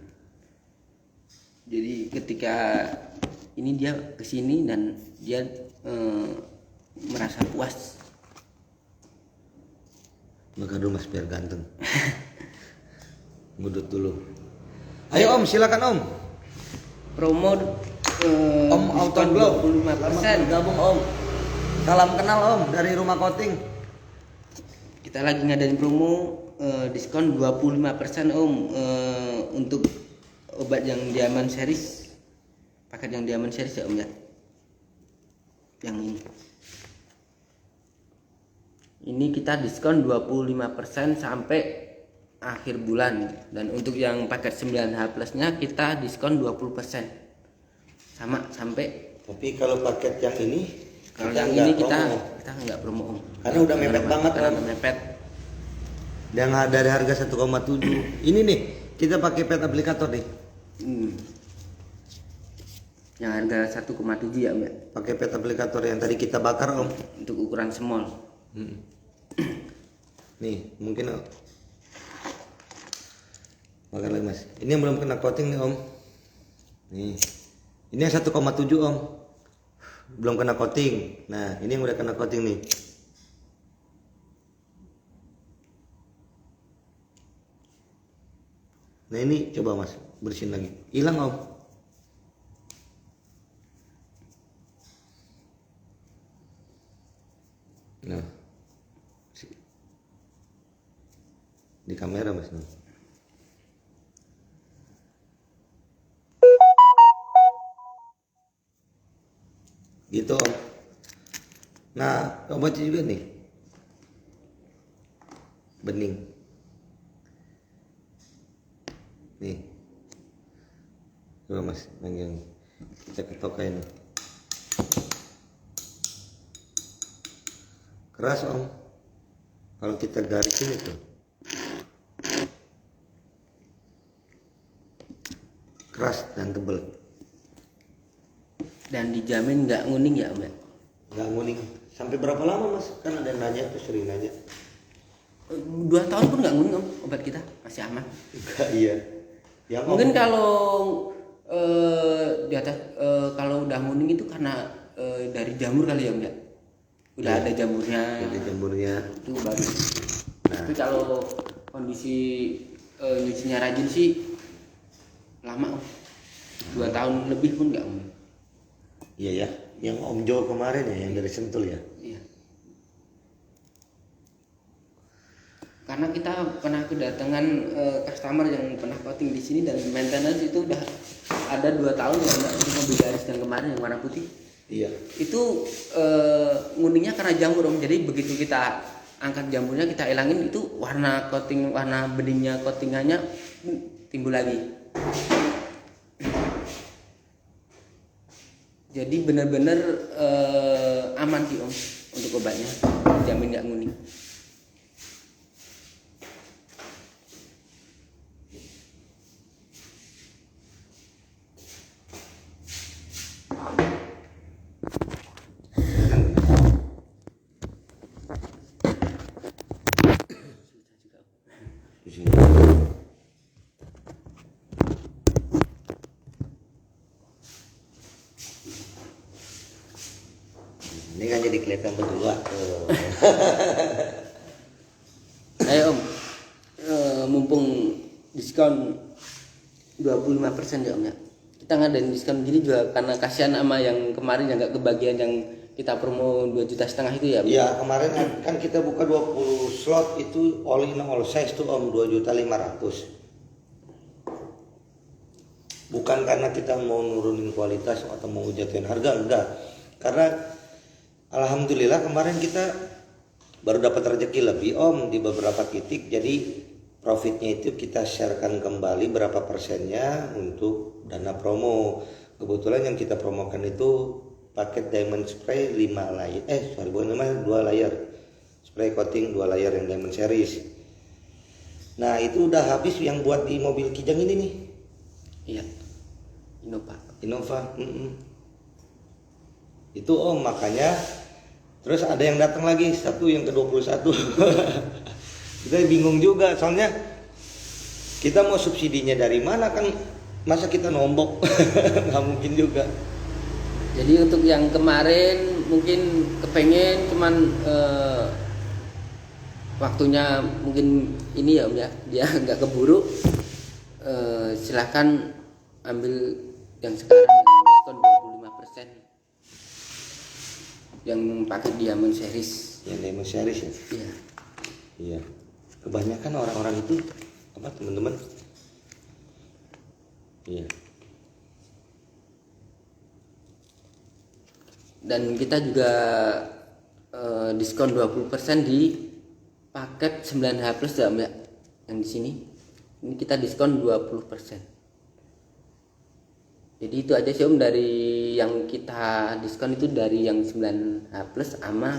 Jadi ketika ini dia kesini dan dia merasa puas. Maka dulu Mas biar ganteng. Ngudut dulu. Ayo Om silakan Om. Promo Om Auto Glow 25%. Gabung Om. Salam kenal Om dari Rumah Coating. Kita lagi ngadain promo diskon 25% Om untuk obat yang Diamond series. Paket yang Diamond series ya Om ya. Yang ini. Ini kita diskon 25% sampai akhir bulan, dan untuk yang paket 9H plusnya kita diskon 20%. Sama sampai. Tapi kalau paket yang ini Kalau yang ini kita nggak promo Om. Karena udah mepet banget Karena Om. mepet. Dan dari harga 1,7. Ini nih kita pakai pet aplikator nih. Yang harga 1,7 ya Om ya. Pakai pet aplikator yang tadi kita bakar Om. Untuk ukuran small. Nih mungkin bakar lagi Mas. Ini yang belum kena coating nih Om. Nih. Ini yang 1,7 Om. Belum kena coating. Nah, ini yang udah kena coating nih. Nah, ini coba Mas bersihin lagi. Hilang Om. Nah. Di kamera Mas. Nah. Gitu Om. Nah obatnya juga nih bening nih, coba Mas yang kita ketokain keras Om, kalau kita garisin itu keras dan tebel. Dan dijamin nggak nguning ya Om ya. Nggak nguning. Sampai berapa lama Mas? Kan ada yang nanya tuh, sering nanya. 2 tahun pun nggak nguning Om, obat kita masih aman. Enggak, iya. Yang Mungkin kalau di atas kalau udah nguning itu karena dari jamur kali ya Om ya. udah ada jamurnya. Ada jamurnya. Itu bagus. Nah, Tapi kalau kondisi nyucinya rajin sih lama Om. 2 tahun lebih pun nggak Om. iya ya. Yang Om Jo kemarin ya, yang dari Sentul ya. Iya. Karena kita pernah kedatangan customer yang pernah coating di sini dan maintenance itu udah ada 2 tahun ya Mbak, untuk mobil garis yang kemarin yang warna putih. Iya. Itu nguningnya karena jamur Om. Jadi begitu kita angkat jamurnya kita ilangin itu warna coating, warna beningnya coatingannya timbul lagi. Jadi benar-benar aman sih Om untuk obatnya, jamin nggak nguning. Di sini. Ini kan jadi kelihatan berdua tuh. Ayo Om, mumpung diskon 25% ya Om ya. Kita ngadain diskon gini juga karena kasihan sama yang kemarin yang nggak kebagian yang kita promo 2,5 juta itu ya Om. Iya, kemarin kan kita buka 20 slot itu all in all size tuh Om 2.500.000. Bukan karena kita mau nurunin kualitas atau mau jatuhin harga, enggak. Karena alhamdulillah kemarin kita baru dapat rezeki lebih Om di beberapa titik. Jadi profitnya itu kita sharekan kembali berapa persennya untuk dana promo. Kebetulan yang kita promokan itu paket diamond spray 5 layer, bukan 5, 2 layer. Spray coating 2 layer yang diamond series. Nah, itu udah habis yang buat di mobil Kijang ini nih. Iya. Innova. Itu Om, makanya terus ada yang datang lagi satu yang ke-21. Kita bingung juga soalnya kita mau subsidinya dari mana, kan masa kita nombok. Nggak mungkin juga. Jadi untuk yang kemarin mungkin kepengen cuman waktunya mungkin ini ya Om ya, dia nggak keburu, silahkan ambil yang sekarang yang diskon 25% yang pakai diamond series. Yang diamond series ya. Iya. Iya. Kebanyakan orang-orang itu apa teman-teman? Iya. Dan kita juga diskon 20% di paket 9H Plus ya Om ya. Yang di sini ini kita diskon 20%. Jadi itu aja sih Om dari yang kita diskon itu dari yang 9H Plus sama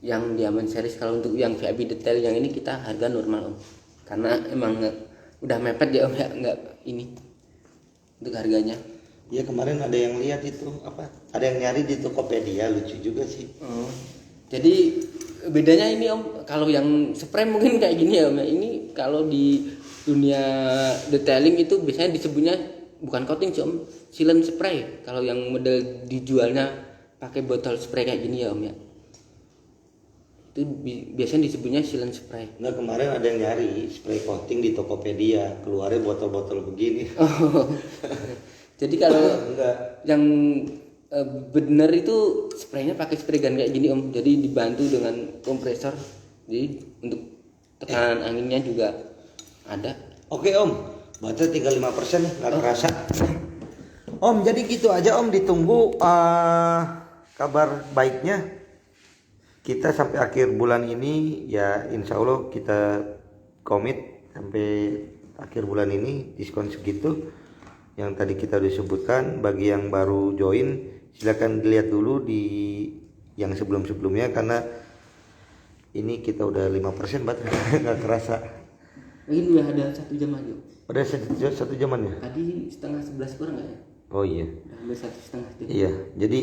yang Diamond Series. Kalau untuk yang VIP detail yang ini kita harga normal Om. Karena emang udah mepet ya Om ya, nggak ini untuk harganya. Ya kemarin ada yang lihat itu apa? Ada yang nyari di Tokopedia, lucu juga sih. Oh. Jadi bedanya ini Om, kalau yang spray mungkin kayak gini ya Om. Ini kalau di dunia detailing itu biasanya disebutnya bukan coating sih Om, sealant spray. Kalau yang model dijualnya pakai botol spray kayak gini ya Om ya. Itu biasanya disebutnya sealant spray. Nah kemarin ada yang nyari spray coating di Tokopedia, keluarnya botol-botol begini. Oh. Jadi kalau enggak, yang bener itu spraynya pakai spray gun kayak gini Om. Jadi dibantu dengan kompresor. Jadi untuk tekanan anginnya juga ada. Oke Om, baca 35% nggak kerasa. Om, jadi gitu aja Om, ditunggu kabar baiknya. Kita sampai akhir bulan ini ya insya Allah kita komit sampai akhir bulan ini diskon segitu. Yang tadi kita disebutkan. Bagi yang baru join silakan dilihat dulu di yang sebelum-sebelumnya karena ini kita udah 5% bat nggak kerasa. Ini udah ada 1 jam aja. Udah satu jaman ya? Tadi setengah 11 kurang nggak ya? Oh iya. Udah ambil 1,5 jam. Iya, jadi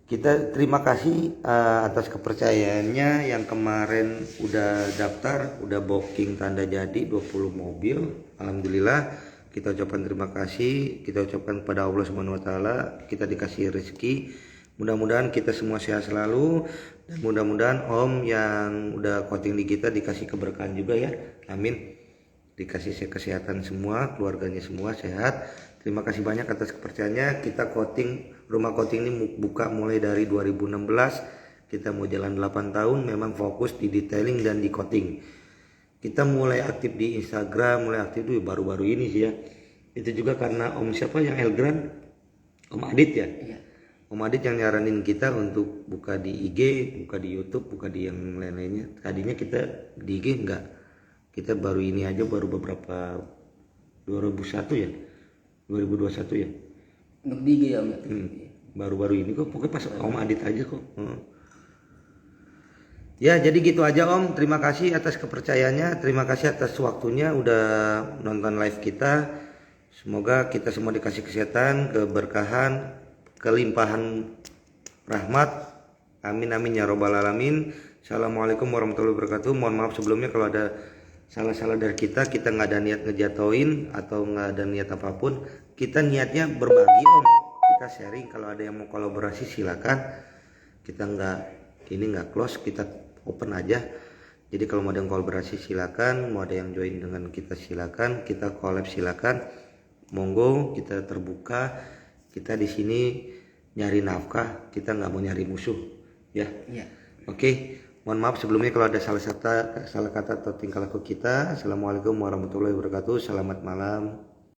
kita terima kasih atas kepercayaannya yang kemarin udah daftar, udah booking tanda jadi 20 mobil. Alhamdulillah kita ucapkan terima kasih, kita ucapkan kepada Allah Subhanahu wa taala kita dikasih rezeki. Mudah-mudahan kita semua sehat selalu, Dan mudah-mudahan Om yang udah coaching di kita dikasih keberkahan juga ya. Amin. Dikasih kesehatan semua, keluarganya semua sehat. Terima kasih banyak atas kepercayaannya. Kita coaching, rumah coaching ini buka mulai dari 2016. Kita mau jalan 8 tahun, memang fokus di detailing dan di coaching. Kita mulai aktif di Instagram, mulai aktif itu baru-baru ini sih ya. Itu juga karena Om siapa yang Elgran? Om Adit ya? Iya. Om Adit yang nyaranin kita untuk buka di IG, buka di YouTube, buka di yang lain-lainnya. Tadinya kita di IG enggak. Kita baru ini aja, baru beberapa 2001 ya, 2021 ya. Untuk di IG ya Om. Baru-baru ini kok, pokoknya pas Om Adit aja kok. Ya jadi gitu aja Om. Terima kasih atas kepercayaannya, terima kasih atas waktunya udah nonton live kita. Semoga kita semua dikasih kesehatan, keberkahan, kelimpahan rahmat. Amin amin ya robbal alamin. Assalamualaikum warahmatullahi wabarakatuh. Mohon maaf sebelumnya kalau ada salah-salah dari kita nggak ada niat ngejatoin atau nggak ada niat apapun. Kita niatnya berbagi Om. Kita sharing, kalau ada yang mau kolaborasi silakan. Kita nggak close, kita open aja. Jadi kalau mau ada yang kolaborasi silakan, mau ada yang join dengan kita silakan, kita collab silakan. Monggo, kita terbuka. Kita di sini nyari nafkah, kita nggak mau nyari musuh, ya. Iya. Oke, mohon maaf sebelumnya kalau ada salah kata atau tingkah laku kita. Assalamualaikum warahmatullahi wabarakatuh. Selamat malam.